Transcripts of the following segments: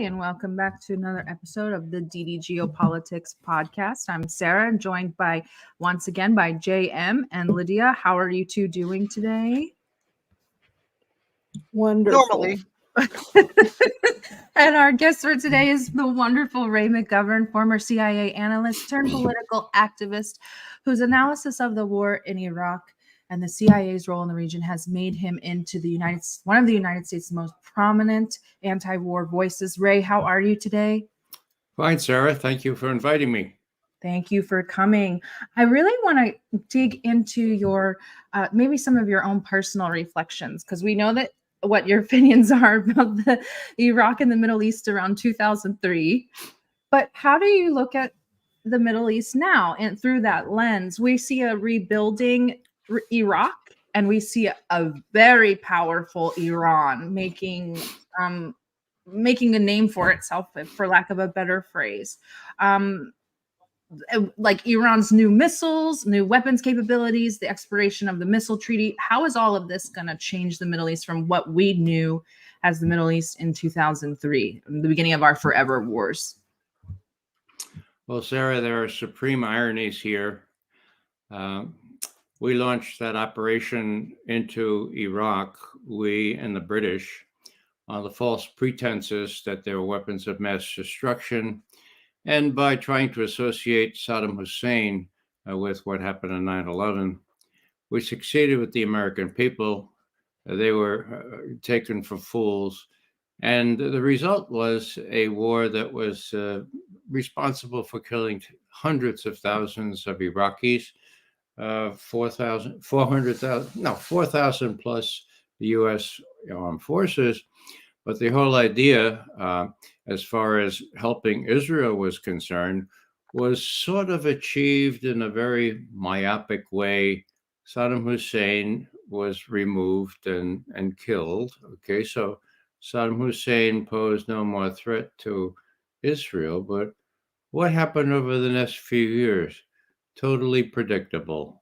and welcome back to another episode of the DD Geopolitics podcast. I'm Sarah, joined once again by JM and Lydia. How are you two doing today? Wonderful. Normally. And our guest for today is the wonderful Ray McGovern, former CIA analyst turned political activist, whose analysis of the war in Iraq and the CIA's role in the region has made him into one of the United States' most prominent anti-war voices. Ray, how are you today? Fine, Sarah. Thank you for inviting me. Thank you for coming. I really want to dig into your, maybe some of your own personal reflections, because we know that what your opinions are about the Iraq and the Middle East around 2003. But how do you look at the Middle East now? And through that lens, we see a rebuilding Iraq, and we see a very powerful Iran making a name for itself, for lack of a better phrase. Like Iran's new missiles, new weapons capabilities, the expiration of the missile treaty. How is all of this going to change the Middle East from what we knew as the Middle East in 2003, the beginning of our forever wars? Well, Sarah, there are supreme ironies here. We launched that operation into Iraq, we and the British, on the false pretenses that they were weapons of mass destruction, and by trying to associate Saddam Hussein with what happened in 9/11. We succeeded with the American people. They were taken for fools. And the result was a war that was responsible for killing hundreds of thousands of Iraqis, 4,000 plus the U.S. armed forces. But the whole idea, as far as helping Israel was concerned, was sort of achieved in a very myopic way. Saddam Hussein was removed and killed. Okay, so Saddam Hussein posed no more threat to Israel. But what happened over the next few years? Totally predictable.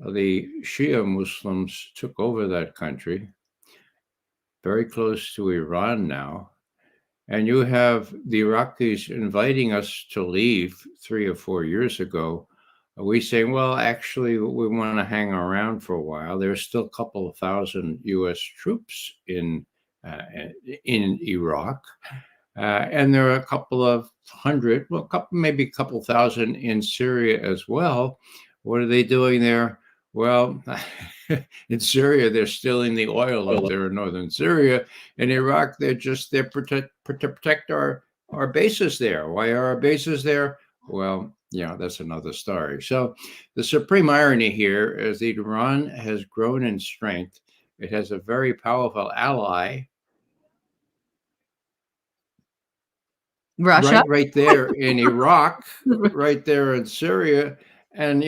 The Shia Muslims took over that country, very close to Iran now. And you have the Iraqis inviting us to leave 3 or 4 years ago. We saying, well, actually, we want to hang around for a while. There's still a couple of thousand U.S. troops in Iraq. And there are a couple of hundred, maybe a couple thousand in Syria as well. What are they doing there? Well, in Syria, they're stealing the oil out there in northern Syria. In Iraq, they're just there to protect our bases there. Why are our bases there? Well, that's another story. So the supreme irony here is that Iran has grown in strength. It has a very powerful ally, Russia, right there in Iraq, right there in Syria. And,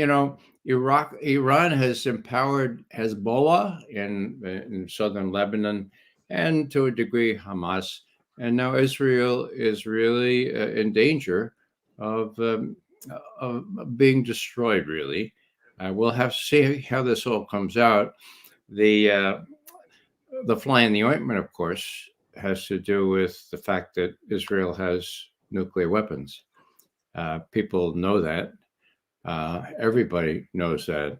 Iran has empowered Hezbollah in southern Lebanon and to a degree Hamas. And now Israel is really in danger of being destroyed, really. We'll have to see how this all comes out. The fly in the ointment, of course, has to do with the fact that Israel has nuclear weapons. People know that. Everybody knows that.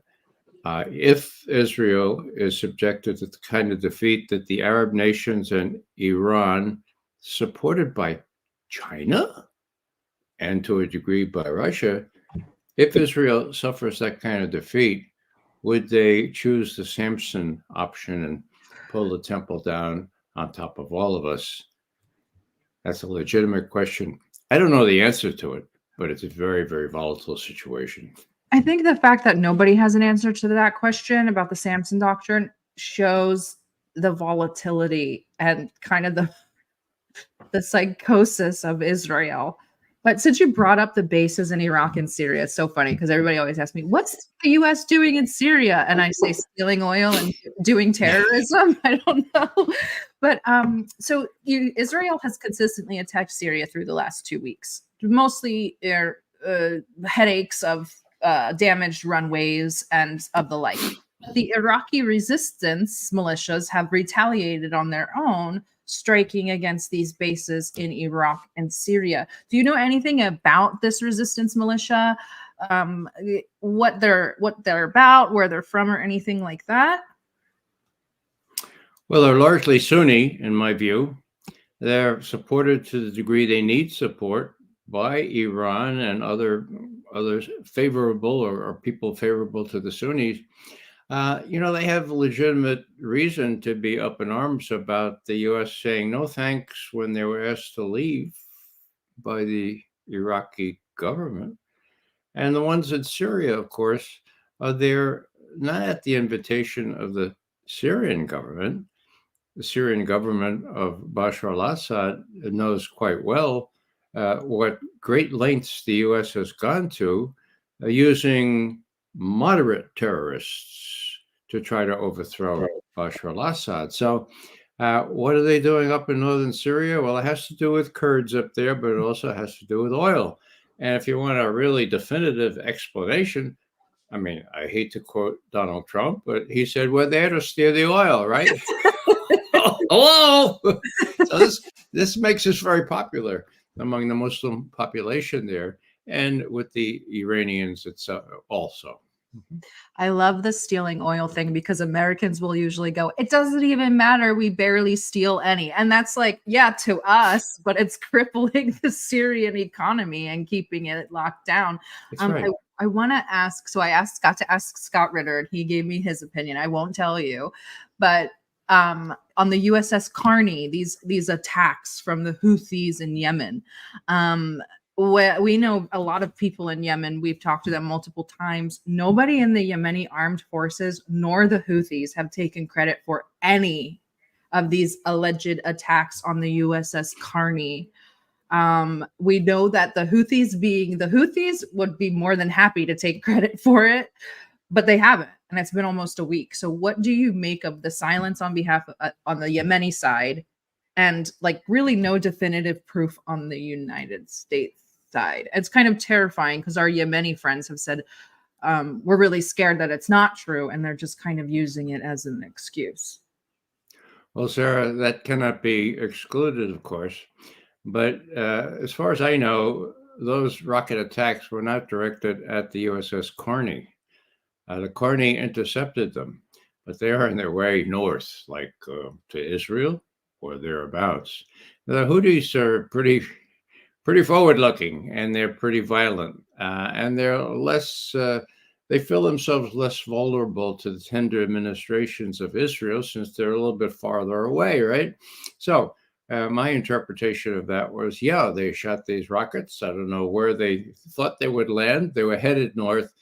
If Israel is subjected to the kind of defeat that the Arab nations and Iran, supported by China and to a degree by Russia, if Israel suffers that kind of defeat, would they choose the Samson option and pull the temple down on top of all of us? That's a legitimate question. I don't know the answer to it, but it's a very, very volatile situation. I think the fact that nobody has an answer to that question about the Samson doctrine shows the volatility and kind of the psychosis of Israel. But since you brought up the bases in Iraq and Syria, it's so funny because everybody always asks me, what's the U.S. doing in Syria? And I say stealing oil and doing terrorism. I don't know. But Israel has consistently attacked Syria through the last 2 weeks, mostly headaches of damaged runways and of the like. The Iraqi resistance militias have retaliated on their own, striking against these bases in Iraq and Syria. Do you know anything about this resistance militia? What they're about, where they're from, or anything like that? Well, they're largely Sunni, in my view. They're supported to the degree they need support by Iran and others favorable or people favorable to the Sunnis. They have legitimate reason to be up in arms about the U.S. saying no thanks when they were asked to leave by the Iraqi government. And the ones in Syria, of course, are there not at the invitation of the Syrian government. The Syrian government of Bashar al-Assad knows quite well what great lengths the U.S. has gone to using moderate terrorists to try to overthrow Bashar al-Assad. So what are they doing up in northern Syria? Well, it has to do with Kurds up there, but it also has to do with oil. And if you want a really definitive explanation, I mean, I hate to quote Donald Trump, but he said, we're there to steer the oil, right? Hello. So this makes us very popular among the Muslim population there, and with the Iranians itself also. I love the stealing oil thing because Americans will usually go, it doesn't even matter. We barely steal any. And that's like, yeah, to us, but it's crippling the Syrian economy and keeping it locked down. That's right. I want to ask, so got to ask Scott Ritter, and he gave me his opinion. I won't tell you, but on the USS Carney, these attacks from the Houthis in Yemen, we know a lot of people in Yemen. We've talked to them multiple times. Nobody in the Yemeni armed forces nor the Houthis have taken credit for any of these alleged attacks on the USS Carney. We know that the Houthis, being the Houthis, would be more than happy to take credit for it, but they haven't, and it's been almost a week. So what do you make of the silence on behalf of, on the Yemeni side, and like really no definitive proof on the United States side? It's kind of terrifying because our Yemeni friends have said we're really scared that it's not true, and they're just kind of using it as an excuse. Well, Sarah, that cannot be excluded, of course. But as far as I know, those rocket attacks were not directed at the USS Carney. The Carney intercepted them, but they are on their way north, like to Israel or thereabouts. The Houthis are pretty forward-looking, and they're pretty violent, and they're less. They feel themselves less vulnerable to the tender administrations of Israel since they're a little bit farther away, right? So my interpretation of that was, yeah, they shot these rockets. I don't know where they thought they would land. They were headed north,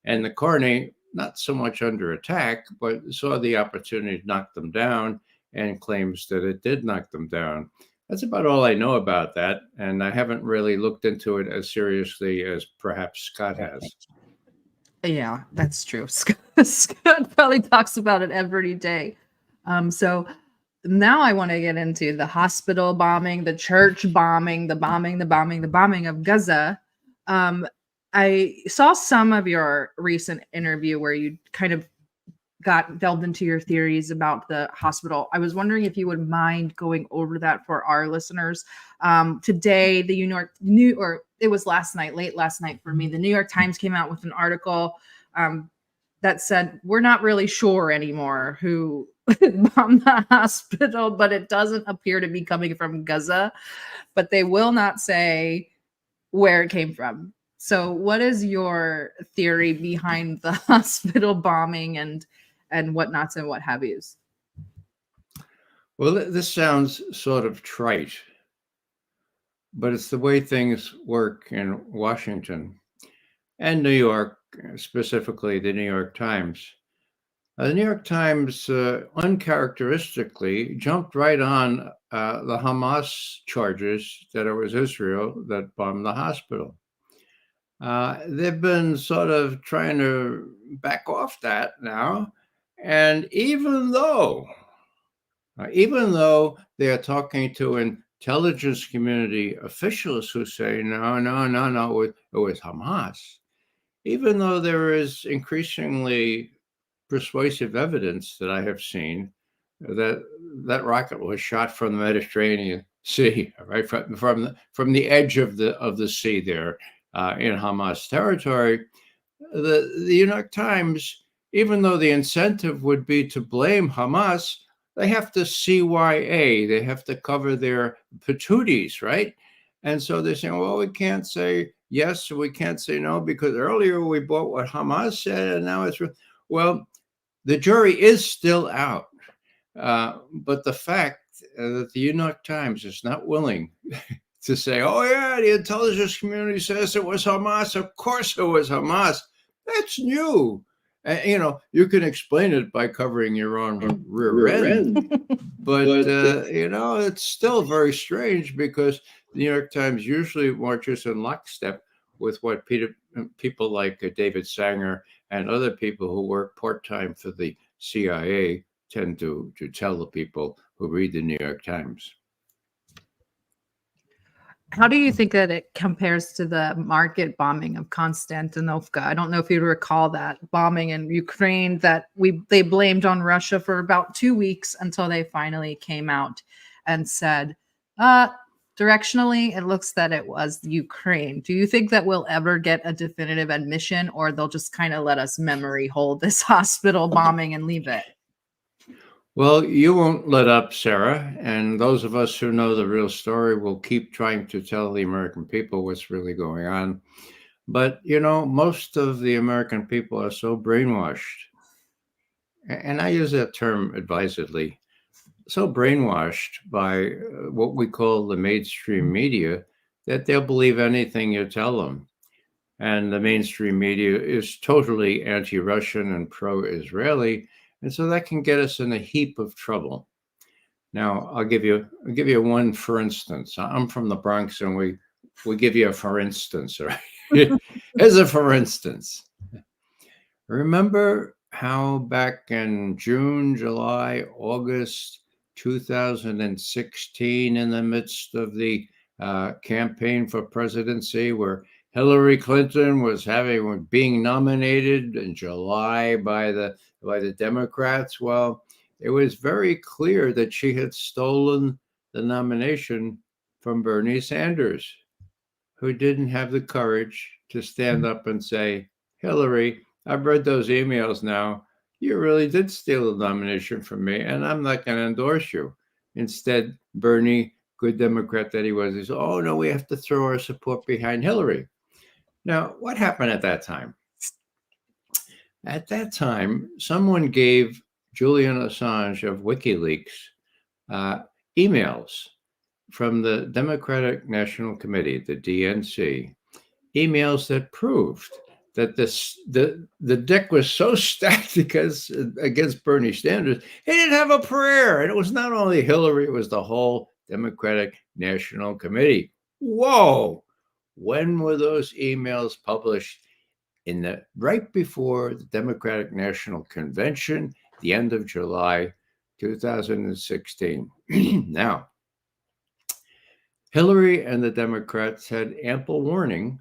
and the Carney, not so much under attack, but saw the opportunity to knock them down and claims that it did knock them down. That's about all I know about that, and I haven't really looked into it as seriously as perhaps Scott has. Yeah, that's true. Scott probably talks about it every day. So now I want to get into the hospital bombing, the church bombing, the bombing of Gaza. I saw some of your recent interview where you kind of delved into your theories about the hospital. I was wondering if you would mind going over that for our listeners. Today, it was last night, late last night for me, the New York Times came out with an article that said, we're not really sure anymore who bombed the hospital, but it doesn't appear to be coming from Gaza, but they will not say where it came from. So what is your theory behind the hospital bombing and whatnots and what have yous? Well, this sounds sort of trite, but it's the way things work in Washington and New York, specifically the New York Times. The New York Times uncharacteristically jumped right on the Hamas charges that it was Israel that bombed the hospital. They've been sort of trying to back off that now. And even though they are talking to intelligence community officials who say, no, it was Hamas, even though there is increasingly persuasive evidence that I have seen that that rocket was shot from the Mediterranean Sea, right from the edge of the sea there in Hamas territory. The New York Times, even though the incentive would be to blame Hamas, they have to CYA, they have to cover their patooties, right? And so they're saying, well, we can't say yes, we can't say no, because earlier we bought what Hamas said, and now it's well, the jury is still out. But the fact that the New York Times is not willing to say, oh, yeah, the intelligence community says it was Hamas. Of course it was Hamas. That's new. You can explain it by covering your own rear end. But, it's still very strange because the New York Times usually marches in lockstep with what people like David Sanger and other people who work part-time for the CIA tend to tell the people who read the New York Times. How do you think that it compares to the market bombing of Konstantinovka? I don't know if you recall that bombing in Ukraine that they blamed on Russia for about 2 weeks until they finally came out and said, directionally, it looks that it was Ukraine. Do you think that we'll ever get a definitive admission, or they'll just kind of let us memory hold this hospital bombing and leave it? Well, you won't let up, Sarah, and those of us who know the real story will keep trying to tell the American people what's really going on. But, most of the American people are so brainwashed, and I use that term advisedly, so brainwashed by what we call the mainstream media that they'll believe anything you tell them. And the mainstream media is totally anti-Russian and pro-Israeli, and so that can get us in a heap of trouble. Now, I'll give you one for instance. I'm from the Bronx, and we give you a for instance, right? Here's a for instance. Remember how back in June, July, August 2016, in the midst of the campaign for presidency, where Hillary Clinton was being nominated in July by the Democrats? Well, it was very clear that she had stolen the nomination from Bernie Sanders, who didn't have the courage to stand up and say, Hillary, I've read those emails now. You really did steal the nomination from me, and I'm not going to endorse you. Instead, Bernie, good Democrat that he was, he said, oh, no, we have to throw our support behind Hillary. Now, what happened at that time? At that time, someone gave Julian Assange of WikiLeaks emails from the Democratic National Committee, the DNC, emails that proved that the deck was so stacked against Bernie Sanders, he didn't have a prayer. And it was not only Hillary, it was the whole Democratic National Committee. Whoa! When were those emails published? Right before the Democratic National Convention, the end of July 2016. Now, Hillary and the Democrats had ample warning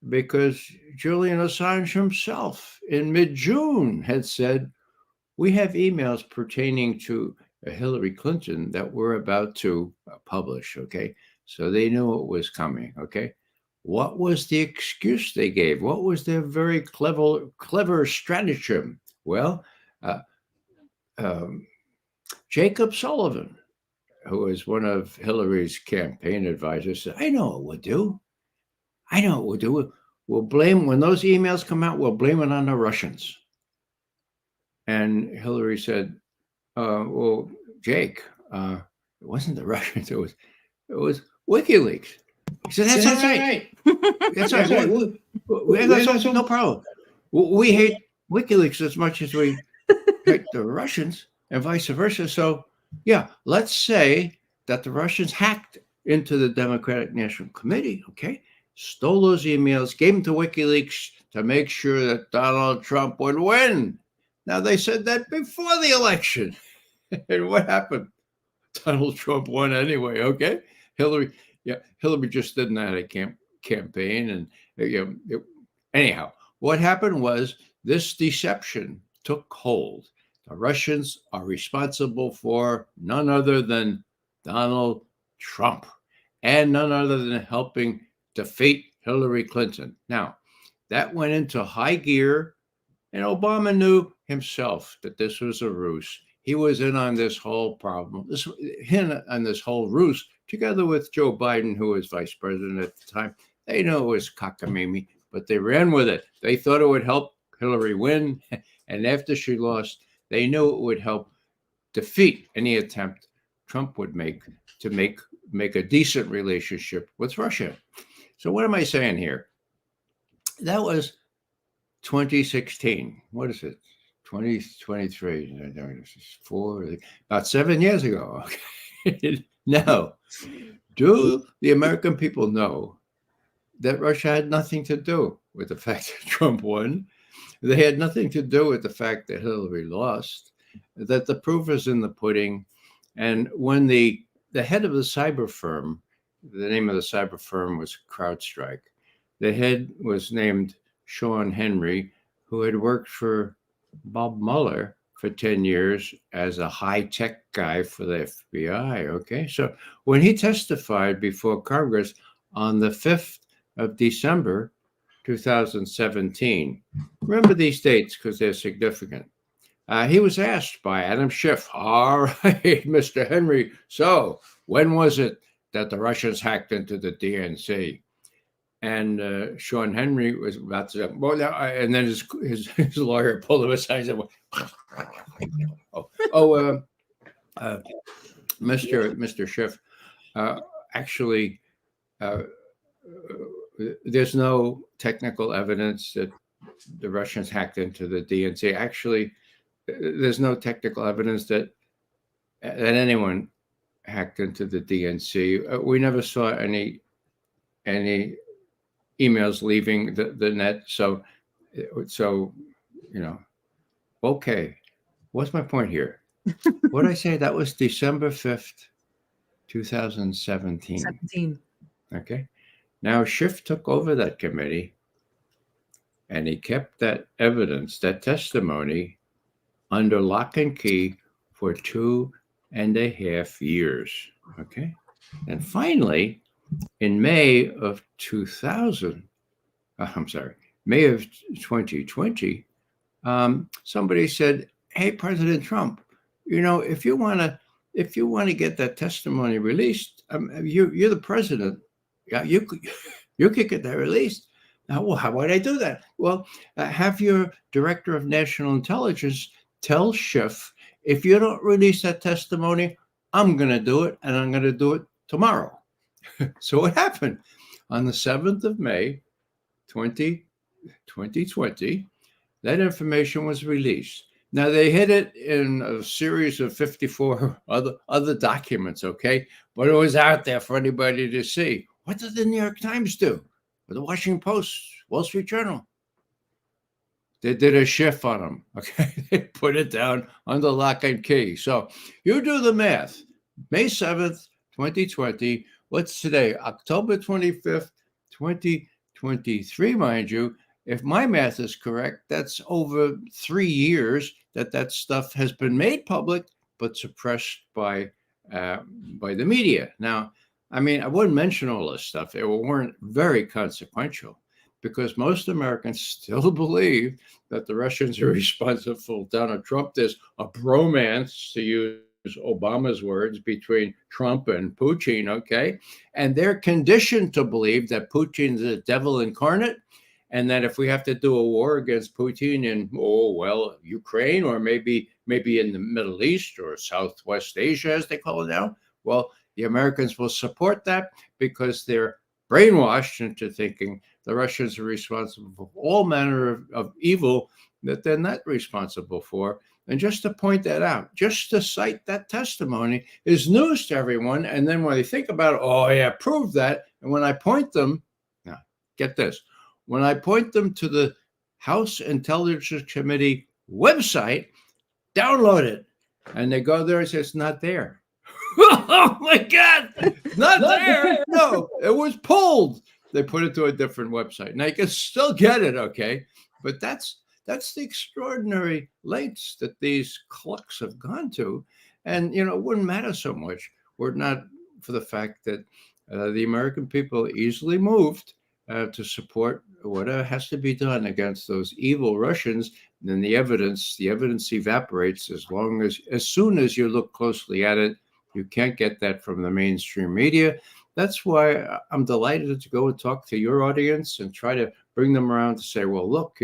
because Julian Assange himself in mid-June had said, we have emails pertaining to Hillary Clinton that we're about to publish, okay? So they knew it was coming, okay? What was the excuse they gave? What was their very clever stratagem? Well, Jacob Sullivan, who was one of Hillary's campaign advisors, said, I know what we'll do. We'll blame, when those emails come out, we'll blame it on the Russians. And Hillary said, well, Jake, it wasn't the Russians, it was WikiLeaks. He said, that's all right. That's all right. That's no problem. We hate WikiLeaks as much as we hate the Russians and vice versa. So, yeah, let's say that the Russians hacked into the Democratic National Committee, okay? Stole those emails, gave them to WikiLeaks to make sure that Donald Trump would win. Now, they said that before the election. And what happened? Donald Trump won anyway, okay? Hillary just didn't know how to campaign. And anyhow, what happened was this deception took hold. The Russians are responsible for none other than Donald Trump and none other than helping defeat Hillary Clinton. Now, that went into high gear, and Obama knew himself that this was a ruse. He was in on this whole problem, on this whole ruse, together with Joe Biden, who was vice president at the time. They knew it was cockamamie, but they ran with it. They thought it would help Hillary win, and after she lost, they knew it would help defeat any attempt Trump would make to make a decent relationship with Russia. So what am I saying here? That was 2016. What is it? 2023. About 7 years ago. Okay. Now, do the American people know that Russia had nothing to do with the fact that Trump won? They had nothing to do with the fact that Hillary lost, that the proof is in the pudding. And when the head of the cyber firm, the name of the cyber firm was CrowdStrike, the head was named Sean Henry, who had worked for Bob Mueller for 10 years as a high-tech guy for the FBI, okay? So when he testified before Congress on the 5th of December, 2017, remember these dates because they're significant. He was asked by Adam Schiff, all right, Mr. Henry, so when was it that the Russians hacked into the DNC? And Sean Henry was about to say, well, and then his lawyer pulled him aside and said, Mr. Schiff, actually, there's no technical evidence that the Russians hacked into the DNC. Actually, there's no technical evidence that anyone hacked into the DNC. We never saw any emails leaving the net. So, okay. What's my point here? What did I say? That was December 5th, 2017. 17. Okay. Now, Schiff took over that committee and he kept that evidence, that testimony, under lock and key for 2.5 years. Okay. And finally, in May of 2020, somebody said, hey, President Trump, if you want to get that testimony released, you're the president. Yeah, you could get that released. Now, well, how would I do that? Well, have your director of national intelligence tell Schiff, if you don't release that testimony, I'm going to do it, and I'm going to do it tomorrow. So what happened? On the 7th of May, 2020, that information was released. Now, they hid it in a series of 54 other documents, okay? But it was out there for anybody to see. What did the New York Times do? Or the Washington Post, Wall Street Journal? They did a Schiff on them, okay? They put it down under lock and key. So you do the math. May 7th, 2020. What's today? October 25th, 2023, mind you. If my math is correct, that's over 3 years that stuff has been made public, but suppressed by the media. Now, I mean, I wouldn't mention all this stuff. They weren't very consequential because most Americans still believe that the Russians are responsible for Donald Trump. There's a bromance, to use Obama's words, between Trump and Putin, okay? And they're conditioned to believe that Putin's a devil incarnate, and that if we have to do a war against Putin in, Ukraine, or maybe in the Middle East or Southwest Asia, as they call it now, well, the Americans will support that because they're brainwashed into thinking the Russians are responsible for all manner of evil that they're not responsible for. And just to point that out, just to cite that testimony is news to everyone. And then when they think about it, oh, yeah, prove that. And when I point them, now get this, when I point them to the House Intelligence Committee website, download it. And they go there and say, it's not there. Oh my God, not there. No, it was pulled. They put it to a different website. Now you can still get it, okay? But that's That's the extraordinary lengths that these cliques have gone to. And, it wouldn't matter so much were it not for the fact that the American people easily moved to support whatever has to be done against those evil Russians. Then the evidence evaporates as soon as you look closely at it. You can't get that from the mainstream media. That's why I'm delighted to go and talk to your audience and try to bring them around to say, well, look,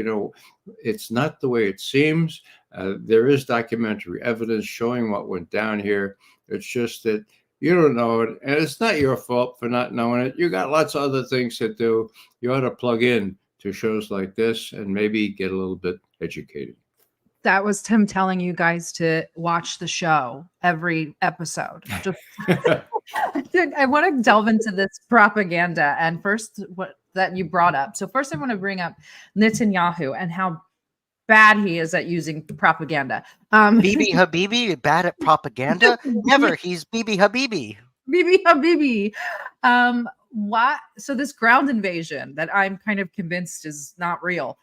it's not the way it seems. There is documentary evidence showing what went down here. It's just that you don't know it, and it's not your fault for not knowing it. You got lots of other things to do. You ought to plug in to shows like this and maybe get a little bit educated. That was Tim telling you guys to watch the show every episode. Just I want to delve into this propaganda. And first, what that you brought up. So first, I want to bring up Netanyahu and how bad he is at using propaganda. Bibi Habibi, bad at propaganda? Never. He's Bibi Habibi. Bibi Habibi. What? So this ground invasion that I'm kind of convinced is not real.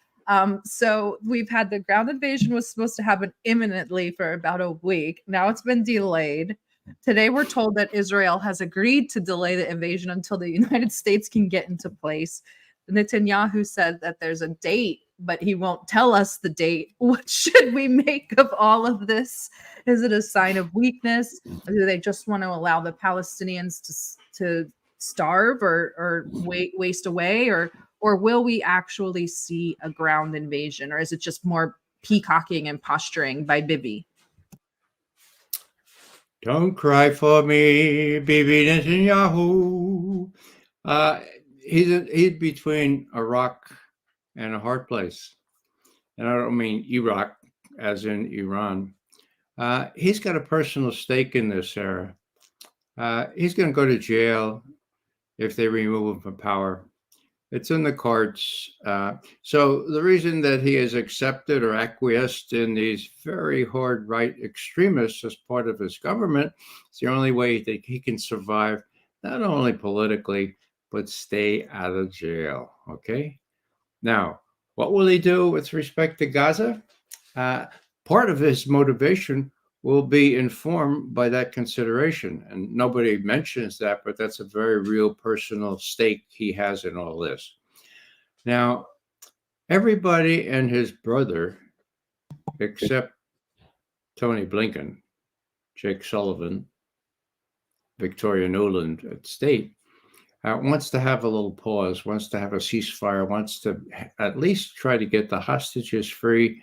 So we've had the ground invasion was supposed to happen imminently for about a week. Now it's been delayed. Today we're told that Israel has agreed to delay the invasion until the United States can get into place. Netanyahu said that there's a date, but he won't tell us the date. What should we make of all of this? Is it a sign of weakness? Or do they just want to allow the Palestinians to starve or waste away? Or will we actually see a ground invasion? Or is it just more peacocking and posturing by Bibi? Don't cry for me, Bibi Netanyahu. He's between a rock and a hard place. And I don't mean Iraq, as in Iran. He's got a personal stake in this, Sarah. He's going to go to jail if they remove him from power. It's in the cards. So the reason that he has accepted or acquiesced in these very hard right extremists as part of his government, it's the only way that he can survive, not only politically, but stay out of jail. Okay? Now, what will he do with respect to Gaza? Part of his motivation will be informed by that consideration. And nobody mentions that, but that's a very real personal stake he has in all this. Now, everybody and his brother, except Tony Blinken, Jake Sullivan, Victoria Nuland at State, wants to have a little pause, wants to have a ceasefire, wants to at least try to get the hostages free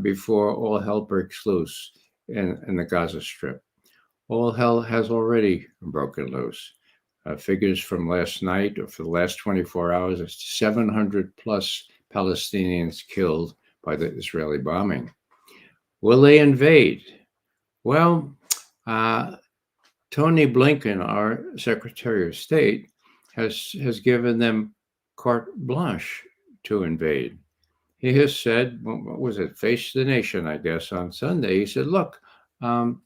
before all hell breaks loose in the Gaza Strip. All hell has already broken loose. Figures from last night or for the last 24 hours, it's 700 plus Palestinians killed by the Israeli bombing. Will they invade? Well, Tony Blinken, our Secretary of State, has given them carte blanche to invade. He has said, what was it, Face the Nation, I guess, on Sunday. He said, look, we're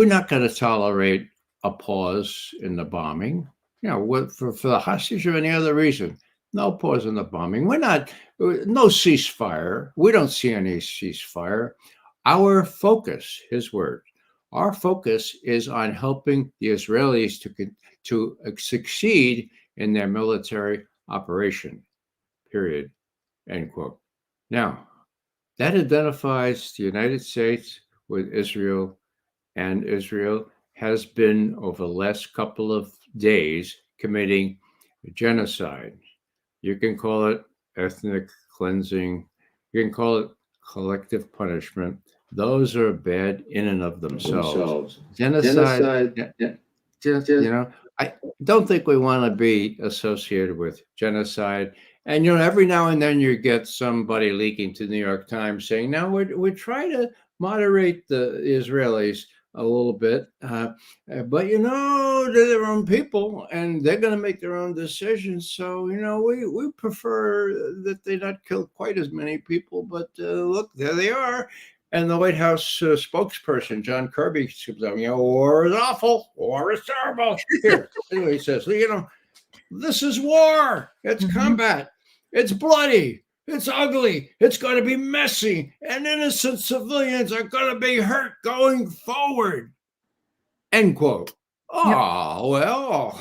not going to tolerate a pause in the bombing, for the hostage or any other reason. No pause in the bombing. No ceasefire. We don't see any ceasefire. Our focus, his word, our focus is on helping the Israelis to succeed in their military operation, period, end quote. Now, that identifies the United States with Israel, and Israel has been, over the last couple of days, committing genocide. You can call it ethnic cleansing. You can call it collective punishment. Those are bad in and of themselves. Genocide. I don't think we want to be associated with genocide. And, every now and then you get somebody leaking to the New York Times saying, now we're trying to moderate the Israelis a little bit, but they're their own people and they're going to make their own decisions. So we prefer that they not kill quite as many people. But look, there they are. And the White House spokesperson John Kirby says, war is awful, war is terrible. Here, anyway, he says, this is war. It's combat. It's bloody. It's ugly. It's going to be messy. And innocent civilians are going to be hurt going forward. End quote. Oh, well,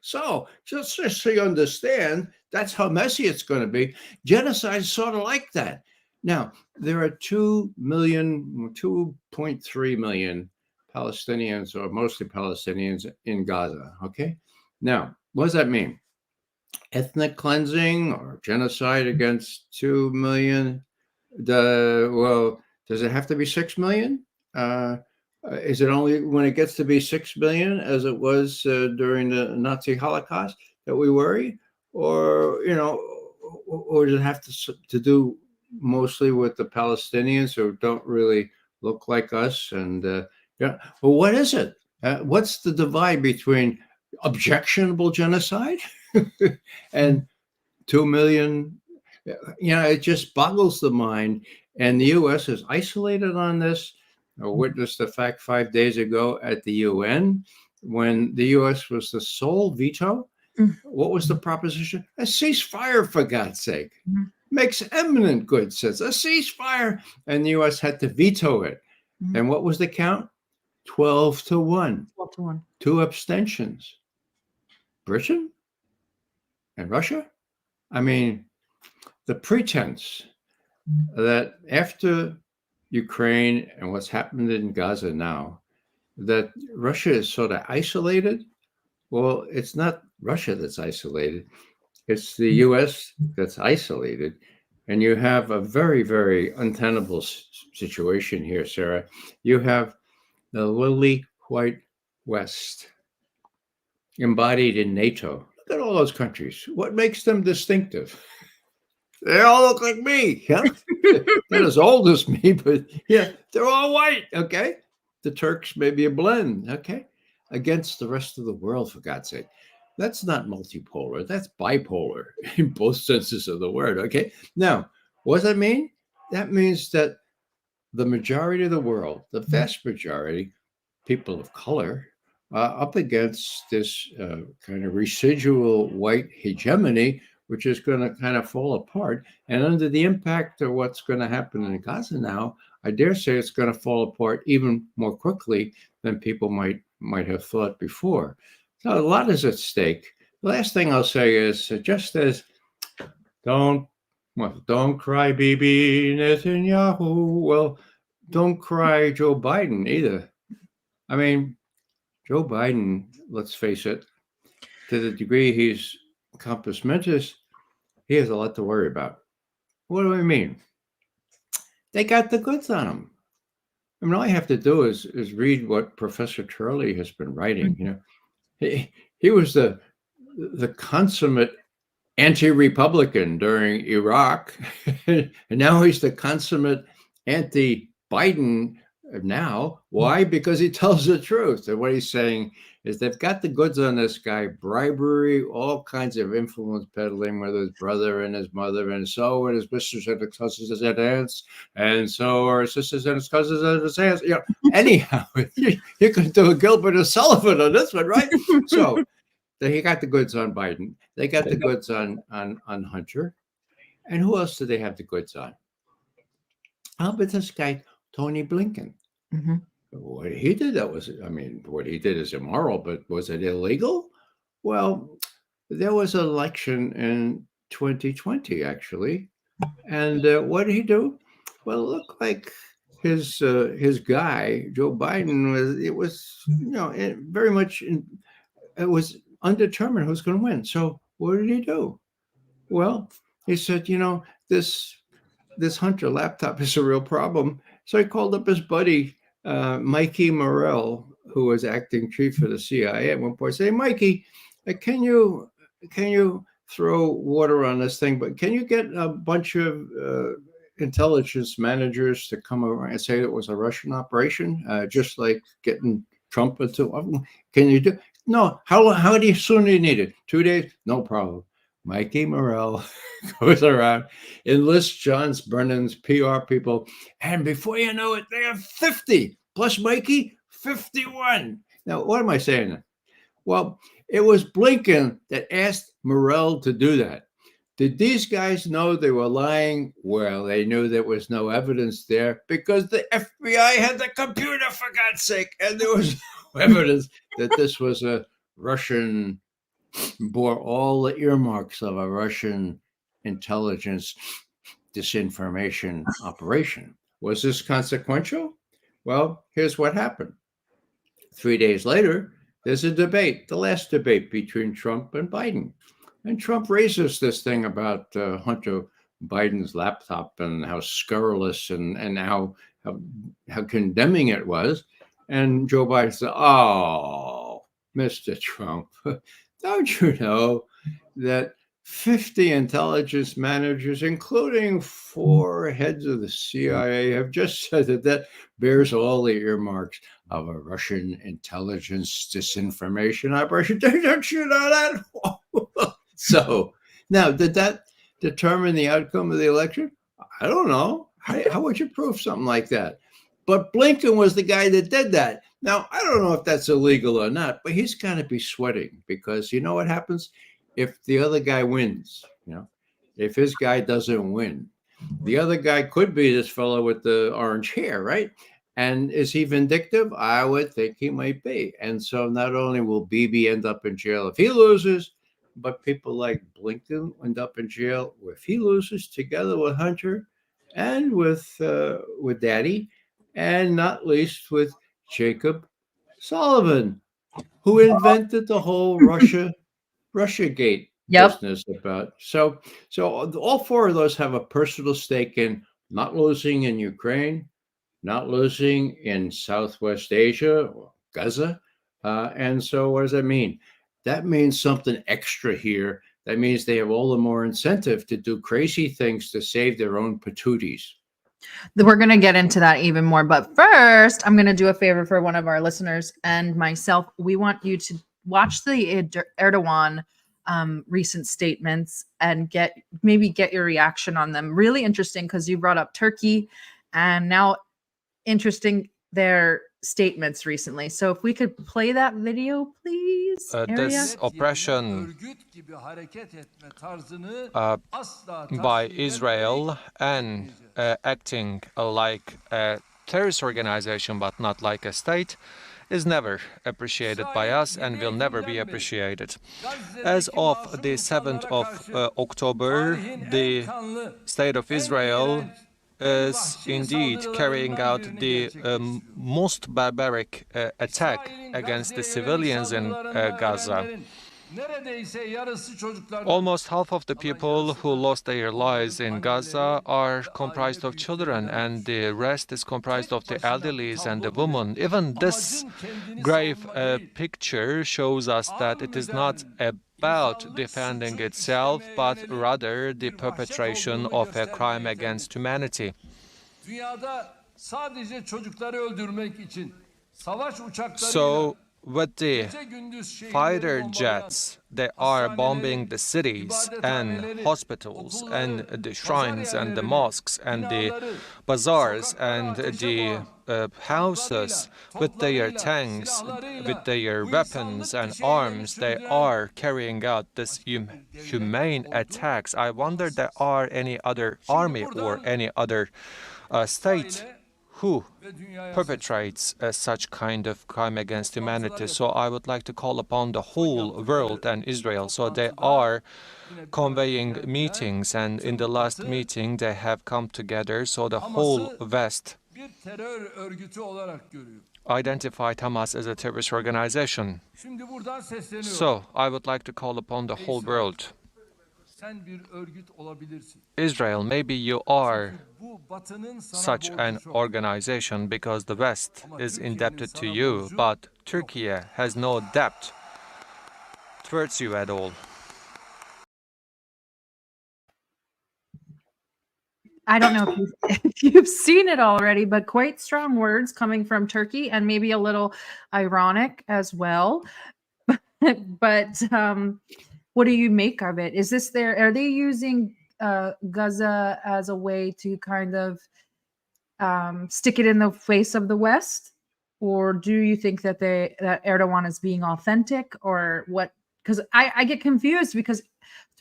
so just so you understand, that's how messy it's going to be. Genocide is sort of like that. Now, there are 2.3 million Palestinians, or mostly Palestinians, in Gaza. Okay. Now, what does that mean? Ethnic cleansing or genocide against 2 million? Well, does it have to be 6 million? Is it only when it gets to be 6 million, as it was during the Nazi Holocaust, that we worry? Or, or does it have to do mostly with the Palestinians who don't really look like us? And, well, what is it? What's the divide between objectionable genocide and 2 million? It just boggles the mind. And the U.S. is isolated on this. I witnessed the fact 5 days ago at the UN when the U.S. was the sole veto. What was the proposition? A ceasefire, for God's sake. Makes eminent good sense. A ceasefire. And the U.S. had to veto it. And what was the count? 12-1. 12-1. 2 abstentions. Britain and Russia? I mean, the pretense that after Ukraine and what's happened in Gaza now, that Russia is sort of isolated. Well, it's not Russia that's isolated. It's the U.S. that's isolated. And you have a very, very untenable situation here, Sarah. You have the lily white West embodied in NATO. Look at all those countries. What makes them distinctive? They all look like me. Yeah? Not as old as me, but yeah, they're all white. Okay. The Turks may be a blend. Okay. Against the rest of the world, for God's sake. That's not multipolar. That's bipolar in both senses of the word. Okay. Now, what does that mean? That means that the majority of the world, the vast majority, people of color, up against this kind of residual white hegemony, which is going to kind of fall apart. And under the impact of what's going to happen in Gaza now, I dare say it's going to fall apart even more quickly than people might have thought before. So a lot is at stake. The last thing I'll say is just as don't cry, Bibi Netanyahu. Well, don't cry, Joe Biden either. I mean, Joe Biden, let's face it, to the degree he's compos mentis, he has a lot to worry about. What do I mean? They got the goods on him. I mean, all you have to do is read what Professor Turley has been writing. He was the consummate anti-Republican during Iraq, and now he's the consummate anti-Biden now. Why? Because he tells the truth. And what he's saying is they've got the goods on this guy: bribery, all kinds of influence peddling with his brother and his mother, and so are his sisters and his cousins and aunts, and so are his sisters and his cousins and his aunts. Anyhow, you can do a Gilbert or Sullivan on this one, right? So he got the goods on Biden. They got the goods on Hunter. And who else do they have the goods on? How about this guy, Tony Blinken? What he did, what he did is immoral, but was it illegal? Well, there was an election in 2020, actually. And what did he do? Well, it looked like his guy, Joe Biden, it was very much, it was undetermined who's going to win. So what did he do? Well, he said, this Hunter laptop is a real problem. So he called up his buddy, Mikey Morell, who was acting chief of the CIA at one point. Say, Mikey, can you throw water on this thing? But can you get a bunch of intelligence managers to come over and say it was a Russian operation, just like getting Trump into? Can you do? No. How soon do you need it? 2 days? No problem. Mikey Morell goes around, enlists John Brennan's PR people, and before you know it, they have 50 plus Mikey, 51. Now, what am I saying? Well, it was Blinken that asked Morell to do that. Did these guys know they were lying? Well, they knew there was no evidence there because the FBI had the computer, for God's sake, and there was no evidence that this was a Russian, bore all the earmarks of a Russian intelligence disinformation operation. Was this consequential? Well, here's what happened. 3 days later, there's a debate, the last debate between Trump and Biden. And Trump raises this thing about Hunter Biden's laptop and how scurrilous and how condemning it was. And Joe Biden said, "Oh, Mr. Trump, don't you know that 50 intelligence managers, including 4 heads of the CIA, have just said that bears all the earmarks of a Russian intelligence disinformation operation? Don't you know that?" So now, did that determine the outcome of the election? I don't know. How would you prove something like that? But Blinken was the guy that did that. Now, I don't know if that's illegal or not, but he's got to be sweating because you know what happens? If the other guy wins, if his guy doesn't win, the other guy could be this fellow with the orange hair, right? And is he vindictive? I would think he might be. And so not only will Bibi end up in jail if he loses, but people like Blinken end up in jail if he loses, together with Hunter and with Daddy, and not least with Jacob Sullivan, who invented the whole Russiagate Yep. business about. So all 4 of those have a personal stake in not losing in Ukraine, not losing in Southwest Asia or Gaza. And so what does that mean? That means something extra here. That means they have all the more incentive to do crazy things to save their own patooties. We're going to get into that even more. But first, I'm going to do a favor for one of our listeners and myself. We want you to watch the Erdogan recent statements and get your reaction on them. Really interesting because you brought up Turkey and now interesting their statements recently. So if we could play that video, please. This oppression by Israel and acting like a terrorist organization but not like a state is never appreciated by us and will never be appreciated. As of the 7th of October, the state of Israel is indeed carrying out the most barbaric attack against the civilians in Gaza. Almost half of the people who lost their lives in Gaza are comprised of children, and the rest is comprised of the elderly and the women. Even this grave picture shows us that it is not about defending itself, but rather the perpetration of a crime against humanity. So, with the fighter jets, they are bombing the cities and hospitals and the shrines and the mosques and the bazaars and the houses. With their tanks, with their weapons and arms, they are carrying out this humane attacks. I wonder there are any other army or any other state who perpetrates such kind of crime against humanity. So I would like to call upon the whole world and Israel. So they are conveying meetings, and in the last meeting they have come together. So the whole West identified Hamas as a terrorist organization. So I would like to call upon the whole world. Israel, maybe you are such an organization because the West is indebted to you, but Turkey has no debt towards you at all. I don't know if you've seen it already, but quite strong words coming from Turkey and maybe a little ironic as well. But what do you make of it? Is this are they using Gaza as a way to kind of stick it in the face of the West? Or do you think that that Erdogan is being authentic or what? Because I get confused because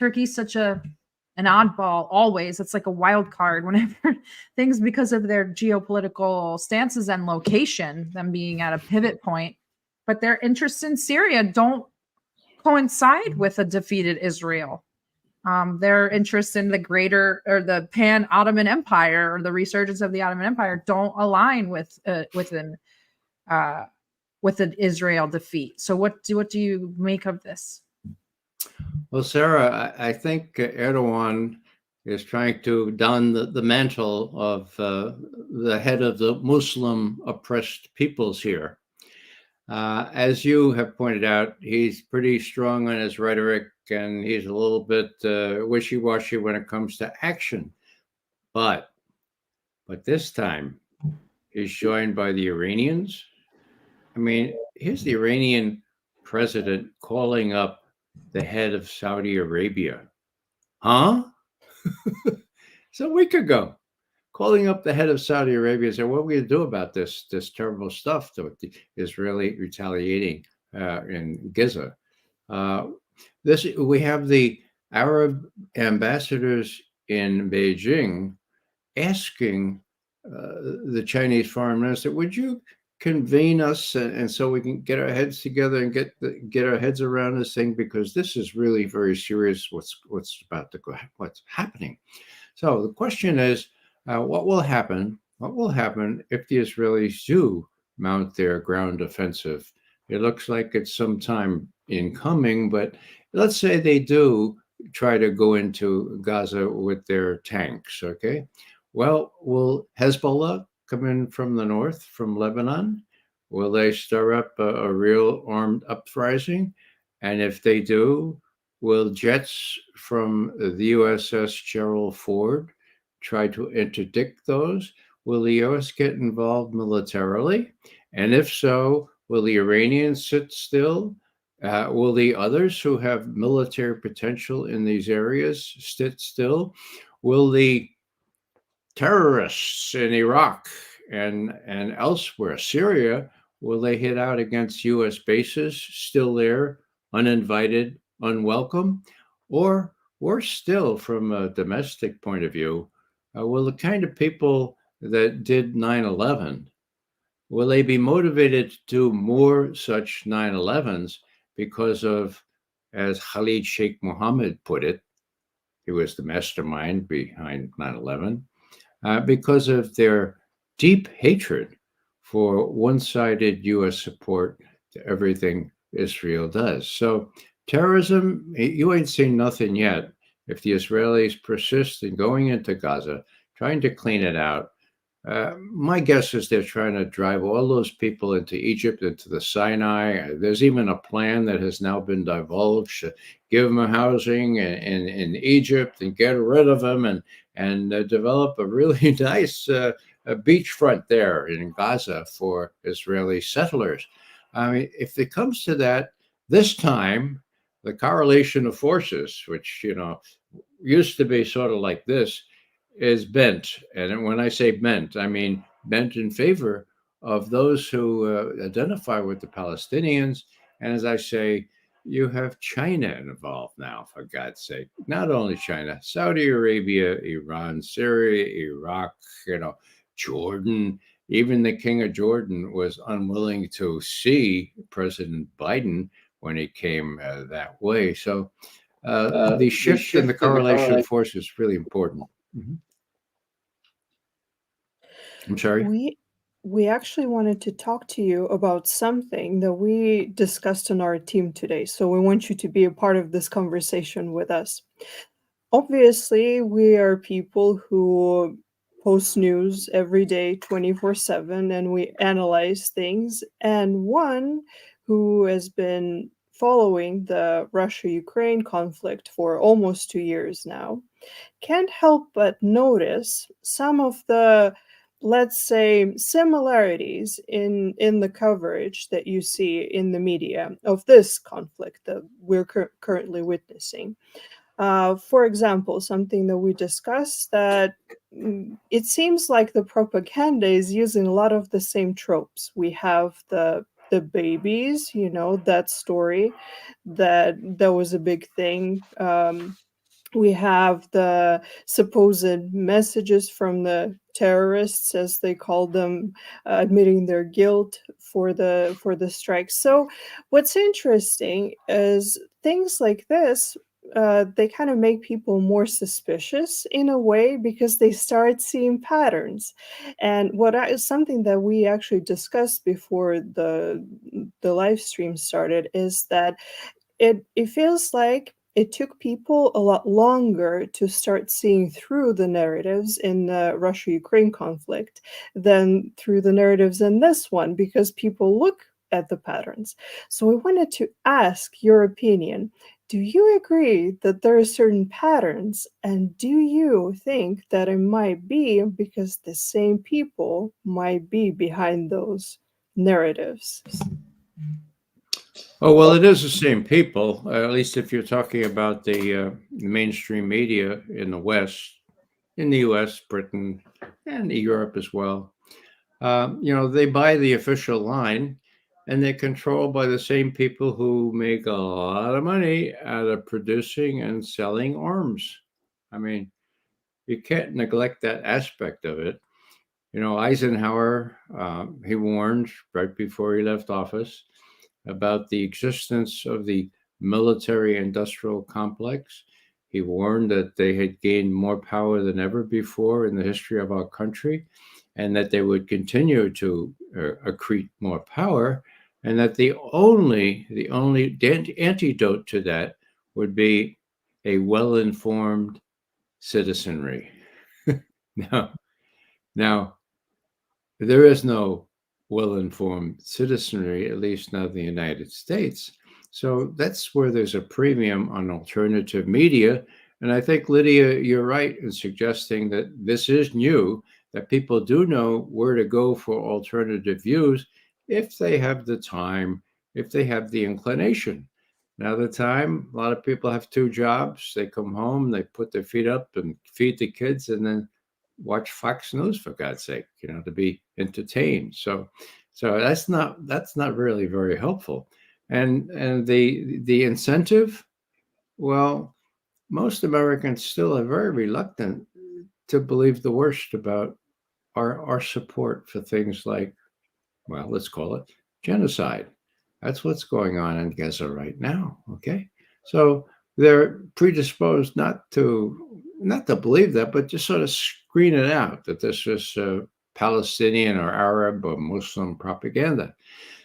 Turkey's such a an oddball always. It's like a wild card whenever things, because of their geopolitical stances and location, them being at a pivot point. But their interests in Syria don't coincide with a defeated Israel. Their interests in the greater or the pan Ottoman Empire or the resurgence of the Ottoman Empire don't align with an Israel defeat. So what do you make of this? Well, Sarah, I think Erdogan is trying to don the mantle of the head of the Muslim oppressed peoples here. As you have pointed out, he's pretty strong on his rhetoric, and he's a little bit wishy-washy when it comes to action. But this time, he's joined by the Iranians. I mean, here's the Iranian president calling up the head of Saudi Arabia. Huh? It's a week ago. Calling up the head of Saudi Arabia, said, "What are we going to do about this terrible stuff with the Israeli retaliating in Gaza?" We have the Arab ambassadors in Beijing asking the Chinese foreign minister, "Would you convene us and so we can get our heads together and get our heads around this thing, because this is really very serious. What's about to go? What's happening?" So the question is, what will happen? What will happen if the Israelis do mount their ground offensive? It looks like it's some time in coming, but let's say they do try to go into Gaza with their tanks, okay? Well, will Hezbollah come in from the north, from Lebanon? Will they stir up a real armed uprising? And if they do, will jets from the USS Gerald Ford try to interdict those? Will the US get involved militarily? And if so, will the Iranians sit still? Will the others who have military potential in these areas sit still? Will the terrorists in Iraq and elsewhere, Syria, will they hit out against US bases still there, uninvited, unwelcome? Or worse still, from a domestic point of view, will the kind of people that did 9/11, will they be motivated to do more such 9/11s because of, as Khalid Sheikh Mohammed put it, he was the mastermind behind 9/11, because of their deep hatred for one-sided US support to everything Israel does. So terrorism, you ain't seen nothing yet. If the Israelis persist in going into Gaza, trying to clean it out, my guess is they're trying to drive all those people into Egypt, into the Sinai. There's even a plan that has now been divulged to give them housing in Egypt and get rid of them and develop a really nice beachfront there in Gaza for Israeli settlers. I mean, if it comes to that, this time, the correlation of forces, which, used to be sort of like this, is bent. And when I say bent, I mean bent in favor of those who identify with the Palestinians. And as I say, you have China involved now, for God's sake. Not only China, Saudi Arabia, Iran, Syria, Iraq, Jordan. Even the king of Jordan was unwilling to see President Biden when he came that way. So the shift in the correlation of force is really important. Mm-hmm. I'm sorry? We actually wanted to talk to you about something that we discussed in our team today. So we want you to be a part of this conversation with us. Obviously, we are people who post news every day, 24/7, and we analyze things. And one who has been following the Russia-Ukraine conflict for almost 2 years now can't help but notice some of the, let's say, similarities in the coverage that you see in the media of this conflict that we're currently witnessing. For example, something that we discussed, that it seems like the propaganda is using a lot of the same tropes. We have the babies, that story that was a big thing We have the supposed messages from the terrorists, as they call them, admitting their guilt for the strikes. So, what's interesting is things like this. They kind of make people more suspicious in a way because they start seeing patterns, and is something that we actually discussed before the live stream started is that it feels like it took people a lot longer to start seeing through the narratives in the Russia-Ukraine conflict than through the narratives in this one, because people look at the patterns. So I wanted to ask your opinion. Do you agree that there are certain patterns, and do you think that it might be because the same people might be behind those narratives? Oh, well, it is the same people, at least if you're talking about the mainstream media in the West, in the US, Britain, and Europe as well. They buy the official line, and they're controlled by the same people who make a lot of money out of producing and selling arms. I mean, you can't neglect that aspect of it. Eisenhower, he warned right before he left office about the existence of the military industrial complex. He warned that they had gained more power than ever before in the history of our country, and that they would continue to accrete more power, and that the only antidote to that would be a well-informed citizenry. now, now, there is no well-informed citizenry, at least not in the United States. So that's where there's a premium on alternative media. And I think, Lydia, you're right in suggesting that this is new, that people do know where to go for alternative views if they have the time, if they have the inclination. Now, the time, a lot of people have two jobs. They come home, they put their feet up and feed the kids, and then watch Fox News, for God's sake, to be entertained. So that's not really very helpful. And the incentive, well, most Americans still are very reluctant to believe the worst about our support for things like, well, let's call it genocide. That's what's going on in Gaza right now. Okay. So they're predisposed not to believe that, but just sort of screen it out that this is Palestinian or Arab or Muslim propaganda.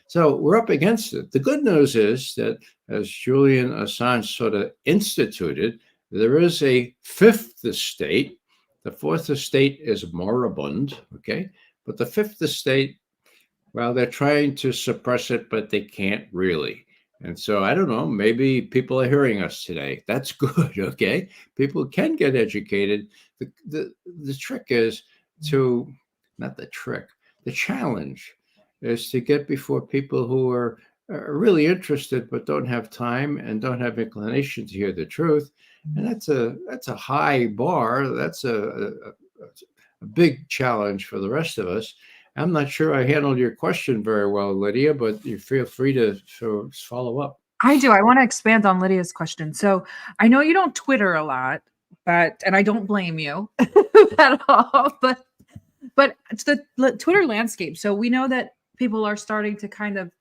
So we're up against it. The good news is that, as Julian Assange sort of instituted, there is a fifth estate. The fourth estate is moribund, okay? But the fifth estate, well, they're trying to suppress it, but they can't really. And so I don't know, maybe people are hearing us today. That's good, okay? People can get educated. The trick is to, not the trick, the challenge is to get before people who are really interested but don't have time and don't have inclination to hear the truth. And that's a high bar. That's a big challenge for the rest of us. I'm not sure I handled your question very well, Lydia, but you feel free to follow up. I do. I want to expand on Lydia's question. So I know you don't Twitter a lot, and I don't blame you at all, but it's the Twitter landscape. So we know that people are starting to kind of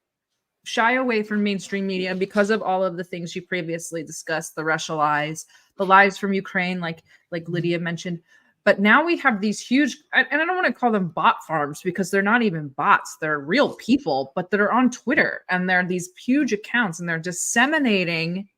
shy away from mainstream media because of all of the things you previously discussed, the Russia lies, the lies from Ukraine, like Lydia mentioned. But now we have these huge, and I don't want to call them bot farms because they're not even bots. They're real people, but that are on Twitter, and they're these huge accounts, and they're disseminating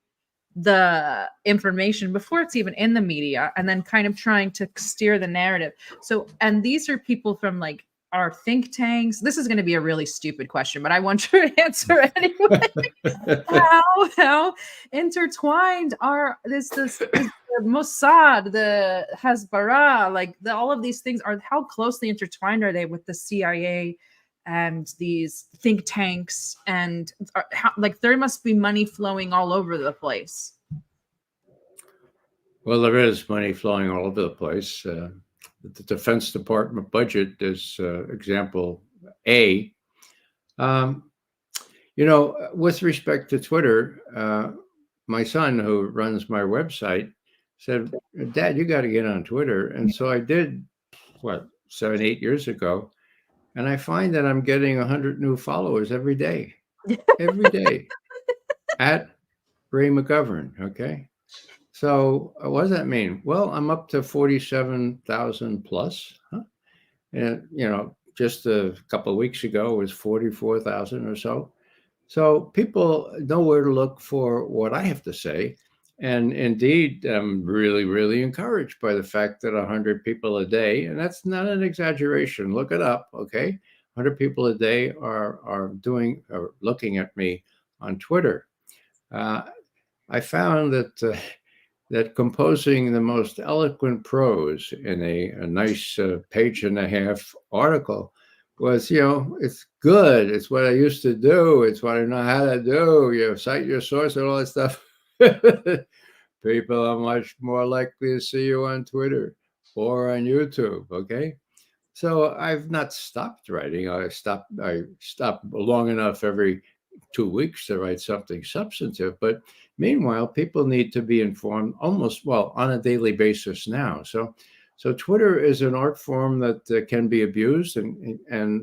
the information before it's even in the media, and then kind of trying to steer the narrative. So, and these are people from like our think tanks. This is going to be a really stupid question, but I want you to answer anyway. how intertwined are this the Mossad, the Hezbollah, like all of these things are, how closely intertwined are they with the CIA and these think tanks, and like there must be money flowing all over the place. Well, there is money flowing all over the place. The Defense Department budget is example A. With respect to Twitter, my son, who runs my website, said, Dad, you got to get on Twitter. And so I did, 7, 8 years ago. And I find that I'm getting 100 new followers every day at Ray McGovern. Okay. So what does that mean? Well, I'm up to 47,000 plus. Huh? And, just a couple of weeks ago it was 44,000 or so. So people know where to look for what I have to say. And indeed, I'm really, really encouraged by the fact that 100 people a day, and that's not an exaggeration, look it up, okay? 100 people a day are looking at me on Twitter. I found that composing the most eloquent prose in a nice page and a half article was, it's good. It's what I used to do. It's what I know how to do. Cite your source and all that stuff. People are much more likely to see you on Twitter or on YouTube. Okay. So I've not stopped writing. I stopped long enough every 2 weeks to write something substantive. But meanwhile, people need to be informed on a daily basis now. So Twitter is an art form that can be abused,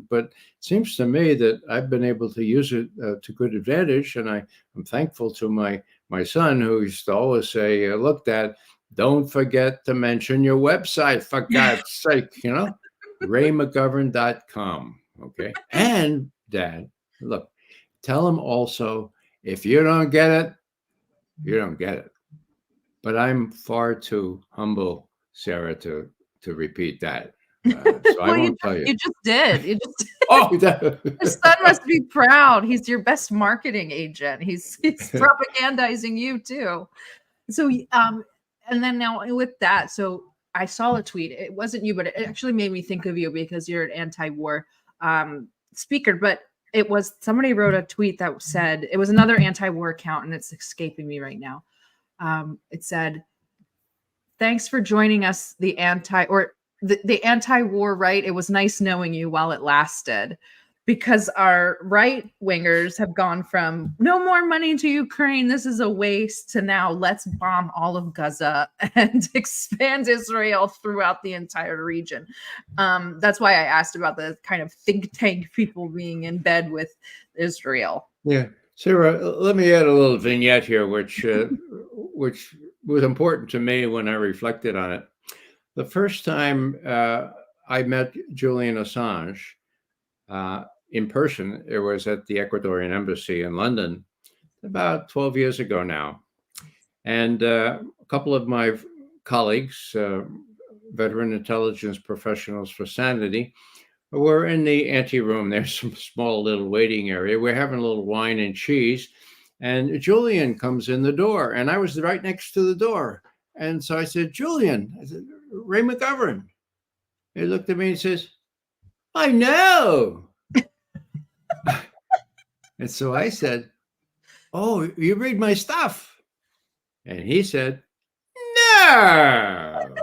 but it seems to me that I've been able to use it to good advantage, and I'm thankful to my son, who used to always say, "Look, Dad, don't forget to mention your website, for God's sake, raymcgovern.com." Okay, and Dad, look, tell him also, if you don't get it, you don't get it. But I'm far too humble, Sarah, to repeat that. So I won't tell you. You just did. You just Oh, your son must be proud. He's your best marketing agent. He's propagandizing you too. So and then now with that, so I saw a tweet. It wasn't you, but it actually made me think of you because you're an anti-war speaker. But it was somebody wrote a tweet that said, it was another anti-war account, and it's escaping me right now. It said, "Thanks for joining us, the anti-war right. It was nice knowing you while it lasted." Because our right wingers have gone from no more money to Ukraine, this is a waste, to now let's bomb all of Gaza and expand Israel throughout the entire region. That's why I asked about the kind of think tank people being in bed with Israel. Yeah. Sarah, let me add a little vignette here, which was important to me when I reflected on it. The first time I met Julian Assange in person, it was at the Ecuadorian Embassy in London about 12 years ago now. And a couple of my colleagues, veteran intelligence professionals for sanity, were in the anteroom. There's some small little waiting area. We're having a little wine and cheese. And Julian comes in the door, and I was right next to the door. And so I said, "Julian," I said, "Ray McGovern." He looked at me and says, "I know." And so I said, "Oh, you read my stuff?" And he said, "No,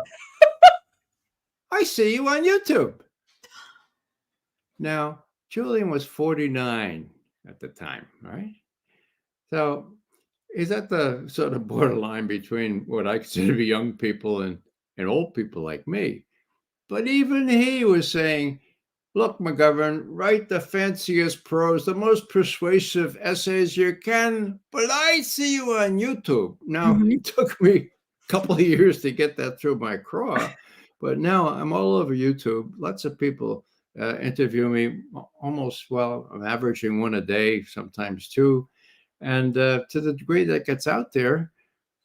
I see you on YouTube." Now, Julian was 49 at the time, right? So he's at the sort of borderline between what I consider to be young people and old people like me. But even he was saying, "Look, McGovern, write the fanciest prose, the most persuasive essays you can, but I see you on YouTube." Now, It took me a couple of years to get that through my craw, but now I'm all over YouTube. Lots of people interview me I'm averaging one a day, sometimes two. And to the degree that gets out there,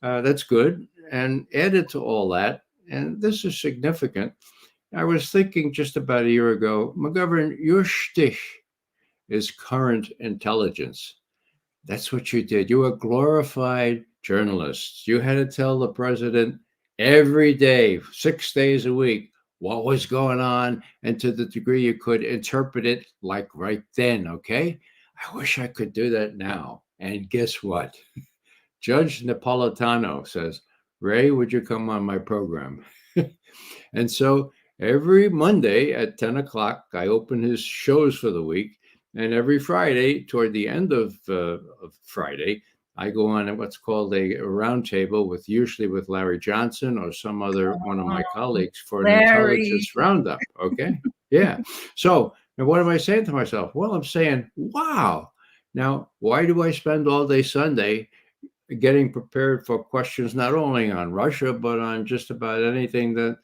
that's good. And added to all that, and this is significant, I was thinking just about a year ago, McGovern, your shtick is current intelligence. That's what you did. You were a glorified journalist. You had to tell the president every day, 6 days a week, what was going on, and to the degree you could interpret it like right then, okay? I wish I could do that now. And guess what? Judge Napolitano says, "Ray, would you come on my program?" And so every Monday at 10 o'clock, I open his shows for the week. And every Friday, toward the end of Friday, I go on what's called a roundtable usually with Larry Johnson or some other one of my colleagues for an Larry. intelligence roundup. Okay. Yeah. So now what am I saying to myself? Well, I'm saying, wow. Now, why do I spend all day Sunday getting prepared for questions not only on Russia, but on just about anything that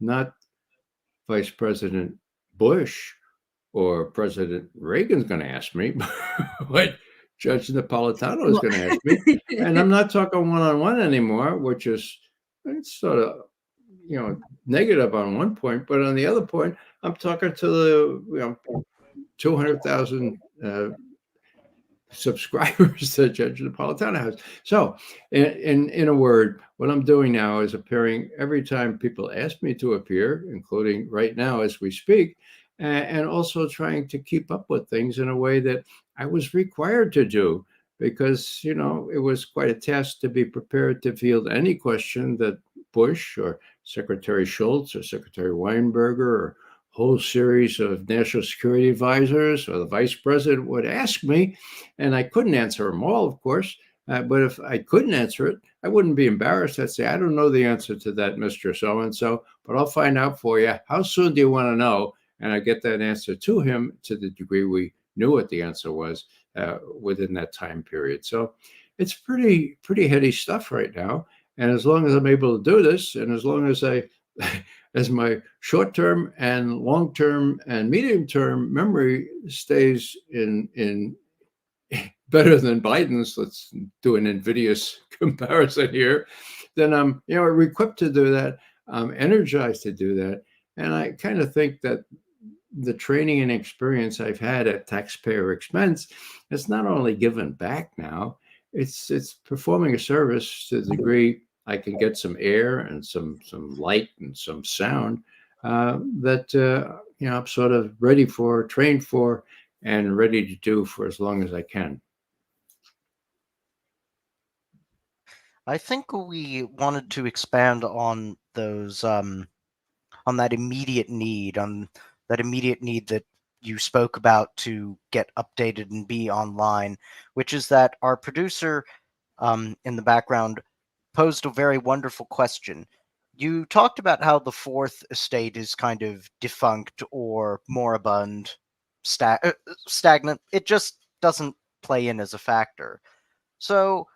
not Vice President Bush or President Reagan's going to ask me, but Judge Napolitano is going to ask me. And I'm not talking one-on-one anymore, which is it's sort of negative on one point, but on the other point, I'm talking to the 200,000 subscribers that Judge Napolitano has. So, in a word, what I'm doing now is appearing every time people ask me to appear, including right now as we speak, and also trying to keep up with things in a way that I was required to do because, it was quite a task to be prepared to field any question that Bush or Secretary Schultz or Secretary Weinberger or whole series of national security advisors or the vice president would ask me, and I couldn't answer them all, of course. But if I couldn't answer it, I wouldn't be embarrassed. I'd say, I don't know the answer to that, Mr. So-and-so, but I'll find out for you. How soon do you want to know? And I get that answer to him to the degree we knew what the answer was within that time period. So it's pretty heady stuff right now. And as long as I'm able to do this, and as long as as my short-term and long-term and medium-term memory stays in better than Biden's, let's do an invidious comparison here, then I'm equipped to do that. I'm energized to do that. And I kind of think that the training and experience I've had at taxpayer expense is not only given back now, it's performing a service to the degree I can get some air and some light and some sound that I'm sort of ready for, trained for, and ready to do for as long as I can. I think we wanted to expand on those on that immediate need, that you spoke about to get updated and be online, which is that our producer in the background posed a very wonderful question. You talked about how the fourth estate is kind of defunct or moribund, stagnant. It just doesn't play in as a factor. So,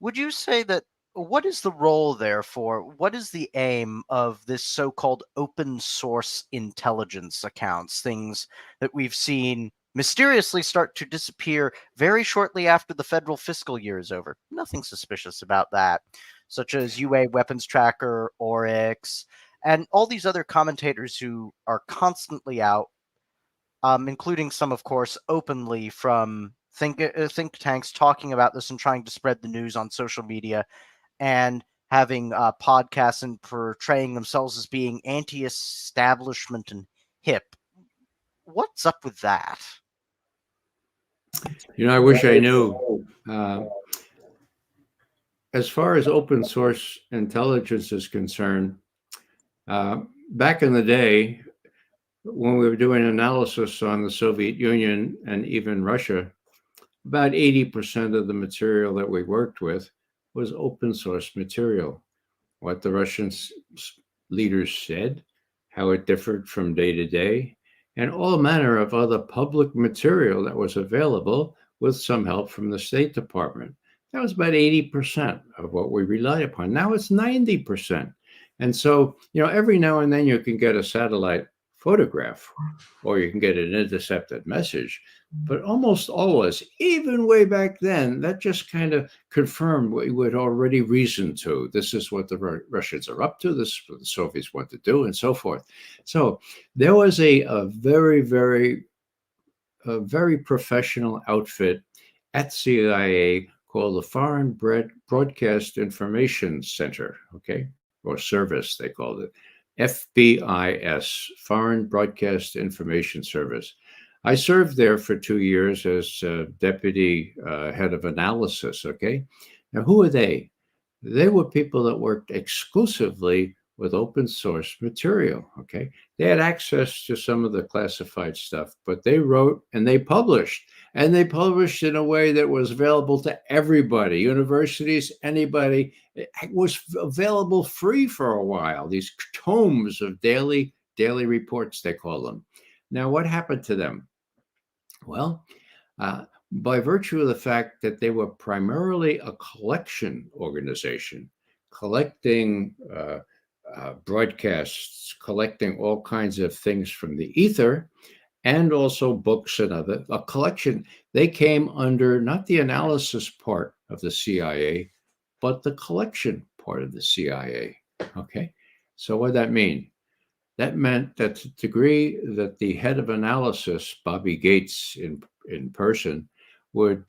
would you say that what is the role, therefore, what is the aim of this so-called open source intelligence accounts, things that we've seen mysteriously start to disappear very shortly after the federal fiscal year is over? Nothing suspicious about that, such as UA Weapons Tracker, Oryx, and all these other commentators who are constantly out, including some, of course, openly from think tanks talking about this and trying to spread the news on social media and having podcasts and portraying themselves as being anti-establishment and hip. What's up with that? I wish I knew. As far as open source intelligence is concerned, back in the day, when we were doing analysis on the Soviet Union and even Russia, about 80% of the material that we worked with was open source material. What the Russian leaders said, how it differed from day to day, and all manner of other public material that was available with some help from the State Department. That was about 80% of what we relied upon. Now it's 90%. And so, every now and then you can get a satellite photograph or you can get an intercepted message. But almost always, even way back then, that just kind of confirmed what you had already reasoned to. This is what the Russians are up to. This is what the Soviets want to do, and so forth. So there was a very, very, very professional outfit at CIA called the Foreign Broadcast Information Center, okay, or service, they called it. FBIS, Foreign Broadcast Information Service. I served there for 2 years as deputy head of analysis, okay? Now, who are they? They were people that worked exclusively with open source material, okay? They had access to some of the classified stuff, but they wrote and they published. And they published in a way that was available to everybody, universities, anybody. It was available free for a while, these tomes of daily reports, they call them. Now, what happened to them? Well, by virtue of the fact that they were primarily a collection organization, collecting broadcasts, collecting all kinds of things from the ether, and also books and a collection. They came under not the analysis part of the CIA, but the collection part of the CIA. Okay, so what did that mean? That meant that to the degree that the head of analysis, Bobby Gates in person, would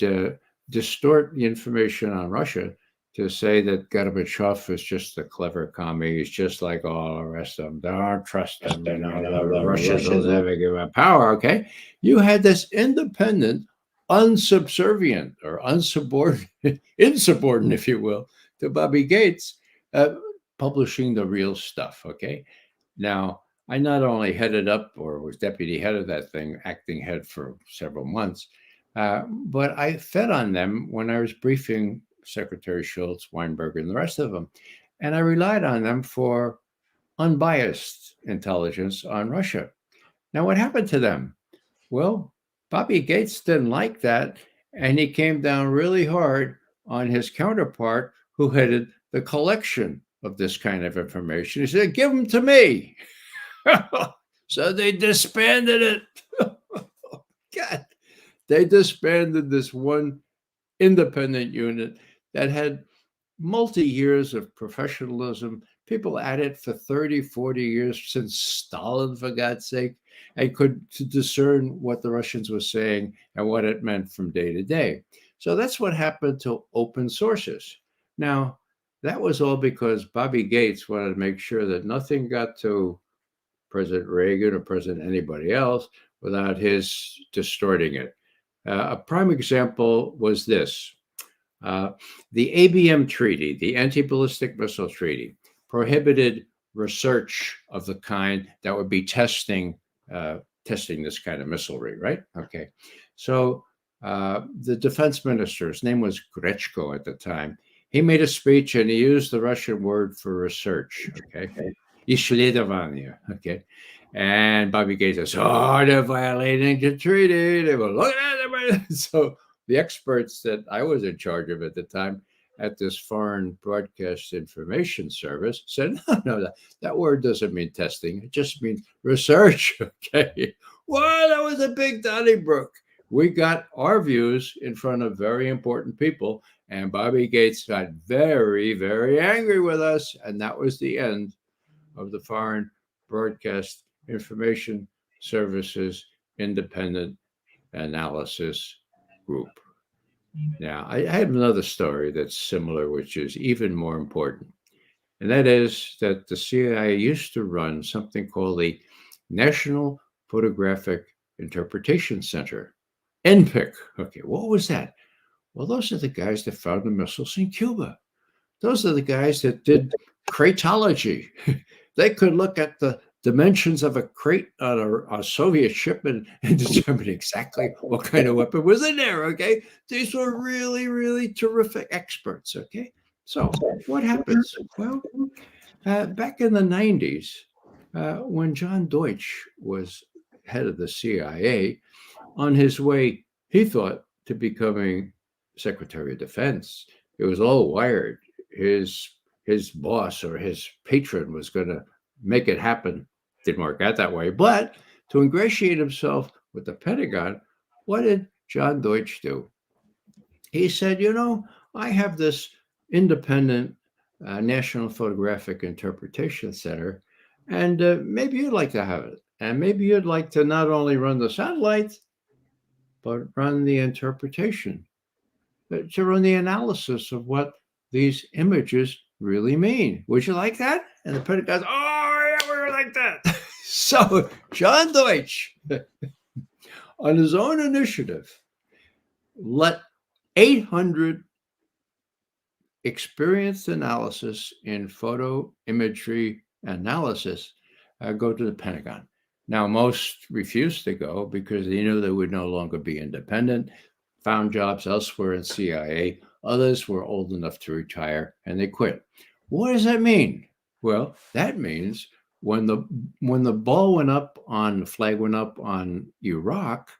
distort the information on Russia to say that Gorbachev is just a clever commie. He's just like all the rest of them. Don't trust them. You know, the Russians will never give up power. Okay, you had this independent, unsubservient or unsubordinate, insubordinate, if you will, to Bobby Gates, publishing the real stuff. Okay. Now, I not only headed up or was deputy head of that thing, acting head for several months, but I fed on them when I was briefing Secretary Schultz, Weinberger, and the rest of them. And I relied on them for unbiased intelligence on Russia. Now, what happened to them? Well, Bobby Gates didn't like that, and he came down really hard on his counterpart who headed the collection of this kind of information. He said, give them to me. So they disbanded it. God, they disbanded this one independent unit that had multi-years of professionalism, people at it for 30, 40 years since Stalin, for God's sake, and could discern what the Russians were saying and what it meant from day to day. So that's what happened to open sources. Now, that was all because Bobby Gates wanted to make sure that nothing got to President Reagan or President anybody else without his distorting it. A prime example was this. The ABM Treaty, the Anti-Ballistic Missile Treaty, prohibited research of the kind that would be testing this kind of missilery, right? Okay. So the defense minister, his name was Grechko at the time, he made a speech and he used the Russian word for research, okay? Исследование, okay? And Bobby Gates says, oh, they're violating the treaty. They were looking at it. So the experts that I was in charge of at the time at this foreign broadcast information service said, no, that word doesn't mean testing. It just means research, okay? Well, that was a big Donnybrook. We got our views in front of very important people, and Bobby Gates got very, very angry with us, and that was the end of the Foreign Broadcast Information Services Independent Analysis Group. Now, I have another story that's similar, which is even more important. And that is that the CIA used to run something called the National Photographic Interpretation Center, NPIC. Okay, what was that? Well, those are the guys that found the missiles in Cuba. Those are the guys that did cratology. They could look at the dimensions of a crate on a Soviet ship and determine exactly what kind of weapon was in there, okay? These were really, really terrific experts, okay? So what happens? Well, back in the 90s, when John Deutsch was head of the CIA, on his way, he thought, to becoming Secretary of Defense, it was all wired. His boss or his patron was going to make it happen. Didn't work out that way. But to ingratiate himself with the Pentagon, what did John Deutsch do? He said, I have this independent National Photographic Interpretation Center, and maybe you'd like to have it. And maybe you'd like to not only run the satellites, but run the interpretation, to run the analysis of what these images really mean. Would you like that? And the Pentagon, oh, yeah, we're like that. So John Deutsch, on his own initiative, let 800 experienced analysis in photo imagery analysis go to the Pentagon. Now, most refused to go because they knew they would no longer be independent, found jobs elsewhere in CIA. Others were old enough to retire and they quit. What does that mean? Well, that means when the ball went up on the flag went up on Iraq,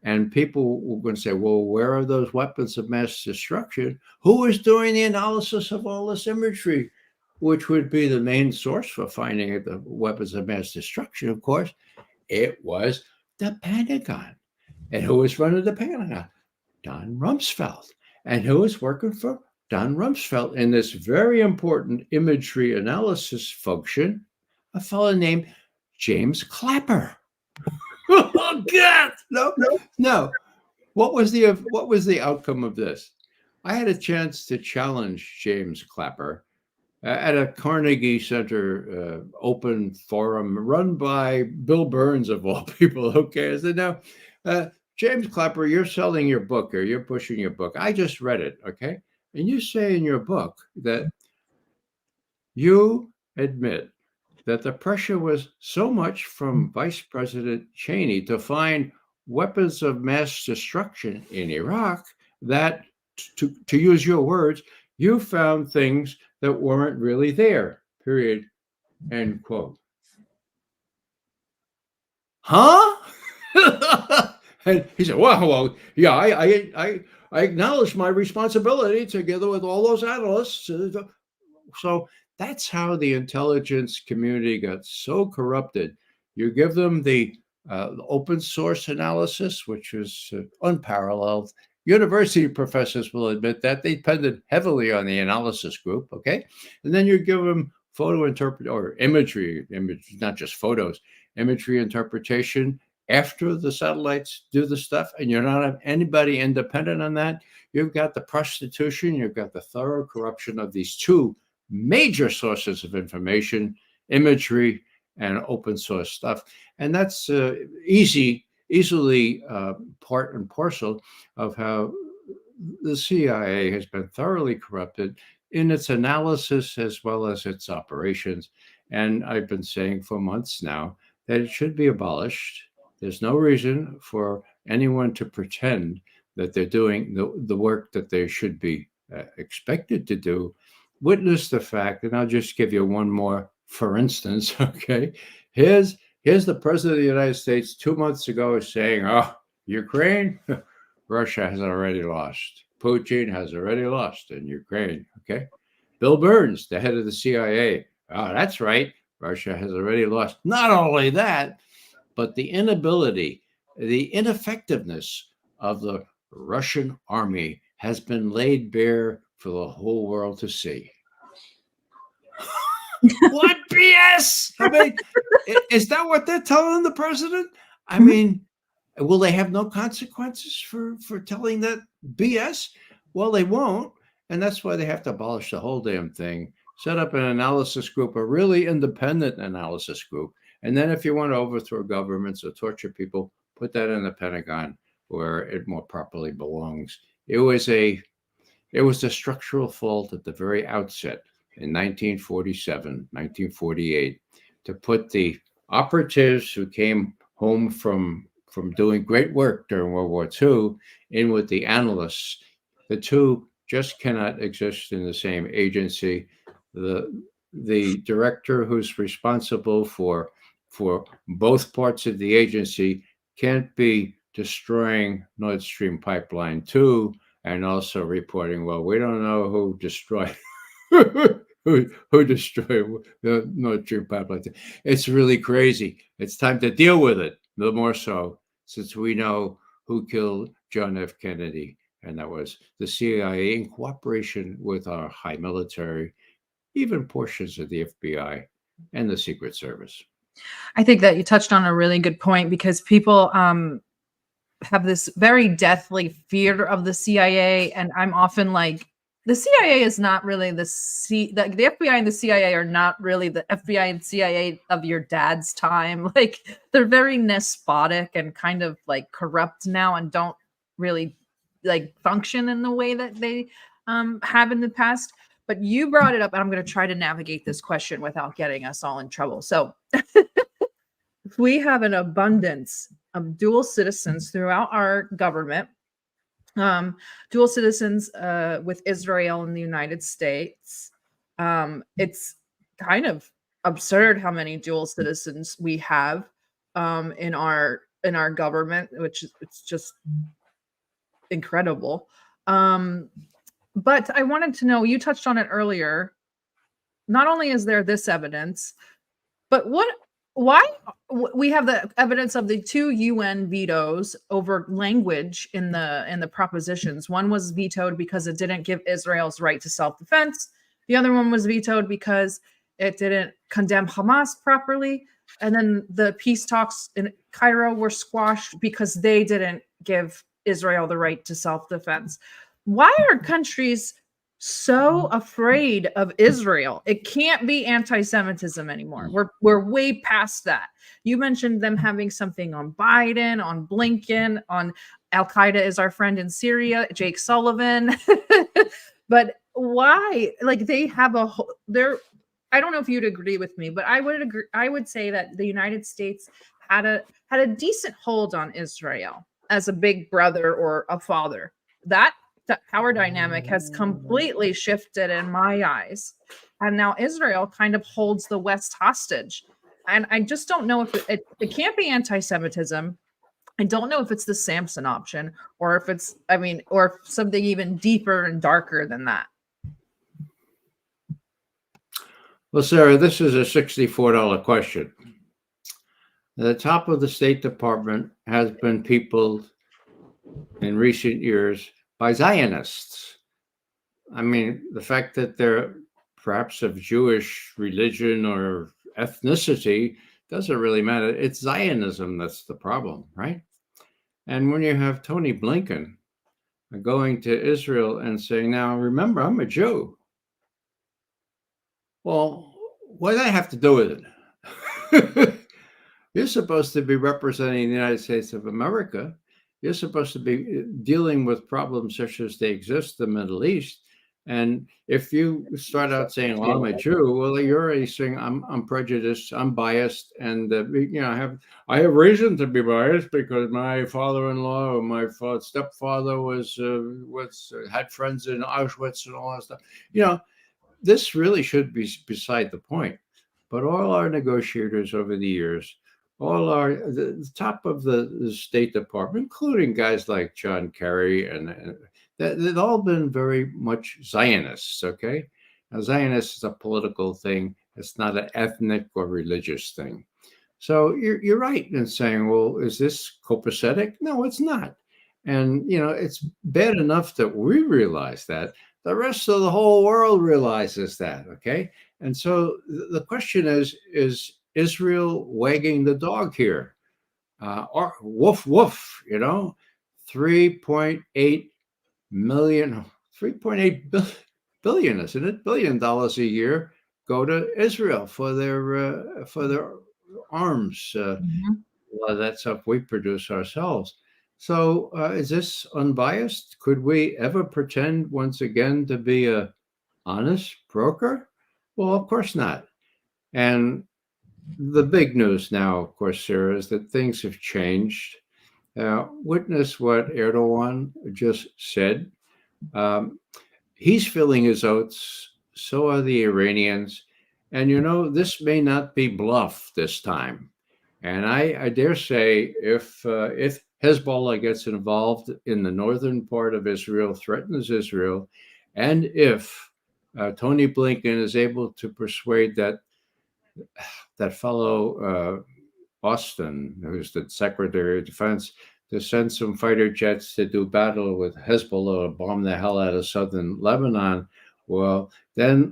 and people were going to say, well, where are those weapons of mass destruction? Who is doing the analysis of all this imagery, which would be the main source for finding the weapons of mass destruction, of course? It was the Pentagon. And who was running the Pentagon? Don Rumsfeld. And who was working for Don Rumsfeld in this very important imagery analysis function? A fellow named James Clapper. Oh God! No. What was the outcome of this? I had a chance to challenge James Clapper at a Carnegie Center open forum run by Bill Burns, of all people. Okay, I said, now, James Clapper, you're selling your book or you're pushing your book. I just read it, okay? And you say in your book that you admit that the pressure was so much from Vice President Cheney to find weapons of mass destruction in Iraq that, to use your words, you found things that weren't really there, period, end quote. Huh? And he said, well, yeah, I acknowledge my responsibility together with all those analysts. So that's how the intelligence community got so corrupted. You give them the open source analysis, which is unparalleled. University professors will admit that they depended heavily on the analysis group, okay? And then you give them photo interpret or imagery, not just photos, imagery interpretation after the satellites do the stuff, and you don't have anybody independent on that. You've got the prostitution, you've got the thorough corruption of these two major sources of information, imagery and open source stuff. And that's easily part and parcel of how the CIA has been thoroughly corrupted in its analysis as well as its operations. And I've been saying for months now that it should be abolished. There's no reason for anyone to pretend that they're doing the work that they should be expected to do. Witness the fact, and I'll just give you one more, for instance, okay? Here's the president of the United States 2 months ago saying, oh, Ukraine, Russia has already lost. Putin has already lost in Ukraine, okay? Bill Burns, the head of the CIA, oh, that's right, Russia has already lost. Not only that, but the inability, the ineffectiveness of the Russian army has been laid bare for the whole world to see. What BS? I mean, is that what they're telling the president? I mean, will they have no consequences for telling that BS? Well, they won't. And that's why they have to abolish the whole damn thing, set up an analysis group, a really independent analysis group. And then if you want to overthrow governments or torture people, put that in the Pentagon where it more properly belongs. It was a structural fault at the very outset in 1947, 1948, to put the operatives who came home from doing great work during World War II in with the analysts. The two just cannot exist in the same agency. The director who's responsible for both parts of the agency can't be destroying Nord Stream Pipeline 2 and also reporting, well, we don't know who destroyed who destroyed the Nord Stream Pipeline 2. It's really crazy. It's time to deal with it, the more so since we know who killed John F. Kennedy, and that was the CIA in cooperation with our high military, even portions of the FBI and the Secret Service. I think that you touched on a really good point because people have this very deathly fear of the CIA, and I'm often like, the CIA is not really the FBI and the CIA are not really the FBI and CIA of your dad's time. Like, they're very despotic and kind of like corrupt now and don't really like function in the way that they have in the past. But you brought it up, and I'm going to try to navigate this question without getting us all in trouble. So we have an abundance of dual citizens throughout our government, dual citizens with Israel and the United States. It's kind of absurd how many dual citizens we have in our government, which it's just incredible. But I wanted to know, you touched on it earlier. Not only is there this evidence, but why we have the evidence of the 2 UN vetoes over language in the propositions. One was vetoed because it didn't give Israel's right to self-defense. The other one was vetoed because it didn't condemn Hamas properly. And then the peace talks in Cairo were squashed because they didn't give Israel the right to self-defense. Why are countries so afraid of Israel? It can't be anti-Semitism anymore. We're way past that. You mentioned them having something on Biden, on Blinken, on Al-Qaeda is our friend in Syria, Jake Sullivan. But why? Like they have a whole, I don't know if you'd agree with me, but I would agree. I would say that the United States had a decent hold on Israel as a big brother or a father. That power dynamic has completely shifted in my eyes. And now Israel kind of holds the West hostage. And I just don't know if it can't be anti-Semitism. I don't know if it's the Samson option or if it's, or something even deeper and darker than that. Well, Sarah, this is a $64 question. The top of the State Department has been peopled in recent years by Zionists. I mean, the fact that they're perhaps of Jewish religion or ethnicity doesn't really matter. It's Zionism that's the problem, right? And when you have Tony Blinken going to Israel and saying, now, remember, I'm a Jew. Well, what does that have to do with it? You're supposed to be representing the United States of America. You're supposed to be dealing with problems such as they exist in the Middle East. And if you start out saying, well, I'm a Jew, well, you're already saying I'm prejudiced, I'm biased, and I have reason to be biased because my father-in-law or my stepfather had friends in Auschwitz and all that stuff. This really should be beside the point. But all our negotiators over the years, the top of the State Department, including guys like John Kerry, and they've all been very much Zionists, okay? Now, Zionist is a political thing. It's not an ethnic or religious thing. So you're right in saying, well, is this copacetic? No, it's not. And, it's bad enough that we realize that. The rest of the whole world realizes that, okay? And so the question is Israel wagging the dog here? Or woof, woof, 3.8 billion, isn't it? $1 billion a year go to Israel for their arms. That stuff we produce ourselves. So is this unbiased? Could we ever pretend once again to be a honest broker? Well, of course not. And the big news now, of course, Sarah, is that things have changed. Witness what Erdogan just said. He's filling his oats. So are the Iranians. And, this may not be bluff this time. And I dare say if Hezbollah gets involved in the northern part of Israel, threatens Israel, and if Tony Blinken is able to persuade that fellow Austin, who's the Secretary of Defense, to send some fighter jets to do battle with Hezbollah, to bomb the hell out of southern Lebanon, well, then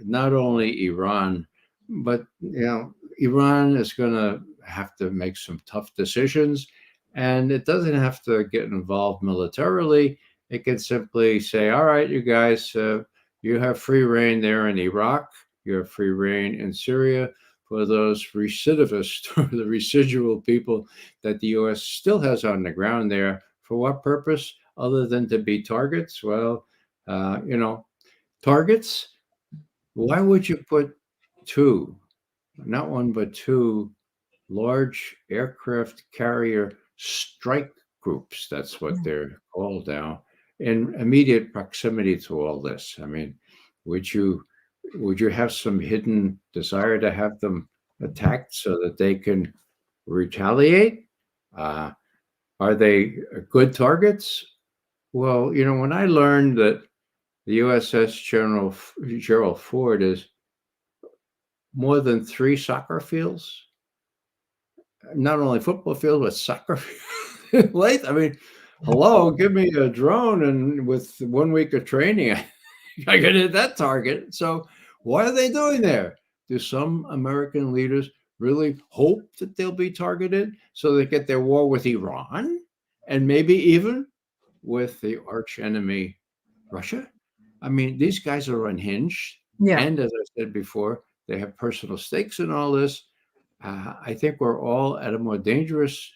not only Iran, but Iran is going to have to make some tough decisions, and it doesn't have to get involved militarily. It can simply say, all right, you guys, you have free reign there in Iraq. You have free reign in Syria for those recidivists or the residual people that the U.S. still has on the ground there. For what purpose other than to be targets? Well, targets, why would you put two not one, but two large aircraft carrier strike groups. That's what they're called now, in immediate proximity to all this. I mean, would you have some hidden desire to have them attacked so that they can retaliate? Are they good targets? Well, when I learned that the USS Gerald Ford is more than 3 soccer fields, not only football fields, but soccer fields. Like, I mean, hello, give me a drone, and with 1 week of training, I could hit that target. So what are they doing there? Do some American leaders really hope that they'll be targeted so they get their war with Iran and maybe even with the arch enemy, Russia? I mean, these guys are unhinged. Yeah. And as I said before, they have personal stakes in all this. I think we're all at a more dangerous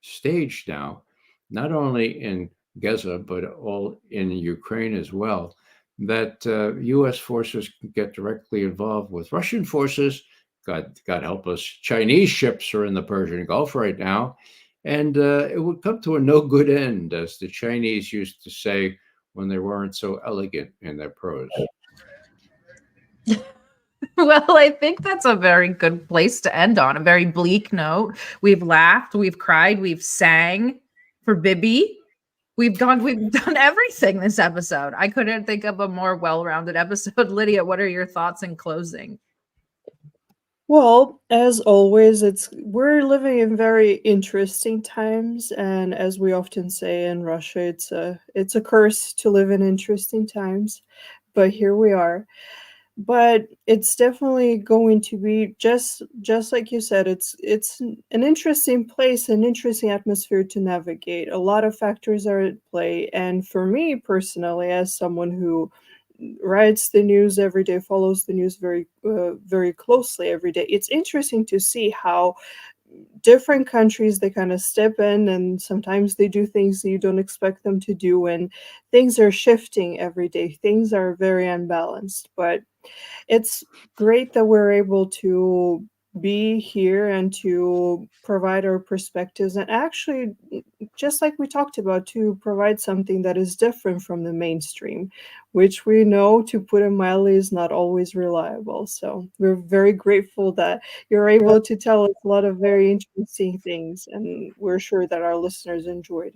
stage now, not only in Gaza, but all in Ukraine as well, that U.S. forces can get directly involved with Russian forces. God help us, Chinese ships are in the Persian Gulf right now. And it would come to a no good end, as the Chinese used to say when they weren't so elegant in their prose. Well, I think that's a very good place to end on, a very bleak note. We've laughed, we've cried, we've sang for Bibi. We've done everything this episode. I couldn't think of a more well-rounded episode. Lydia, what are your thoughts in closing? Well, as always, we're living in very interesting times, and as we often say in Russia, it's a curse to live in interesting times, but here we are. But it's definitely going to be just like you said, it's an interesting place, an interesting atmosphere to navigate. A lot of factors are at play, and for me personally, as someone who writes the news every day, follows the news very closely every day, it's interesting to see how different countries, they kind of step in, and sometimes they do things that you don't expect them to do, and things are shifting every day. Things are very unbalanced, but it's great that we're able to be here and to provide our perspectives, and actually, just like we talked about, to provide something that is different from the mainstream, which we know, to put it mildly, is not always reliable. So we're very grateful that you're able to tell us a lot of very interesting things, and we're sure that our listeners enjoyed.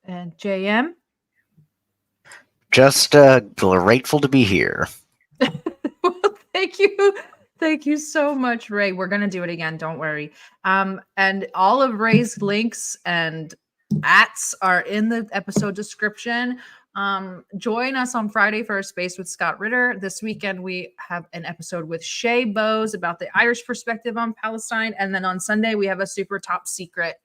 And JM? Just grateful to be here. Well, thank you. Thank you so much, Ray. We're going to do it again. Don't worry. And all of Ray's links and ats are in the episode description. Join us on Friday for a space with Scott Ritter. This weekend, we have an episode with Shay Bowes about the Irish perspective on Palestine. And then on Sunday, we have a super top secret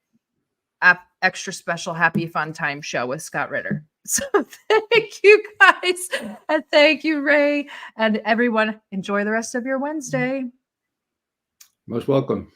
extra special happy fun time show with Scott Ritter. So thank you guys, and thank you, Ray, and everyone. Enjoy the rest of your Wednesday. Most welcome.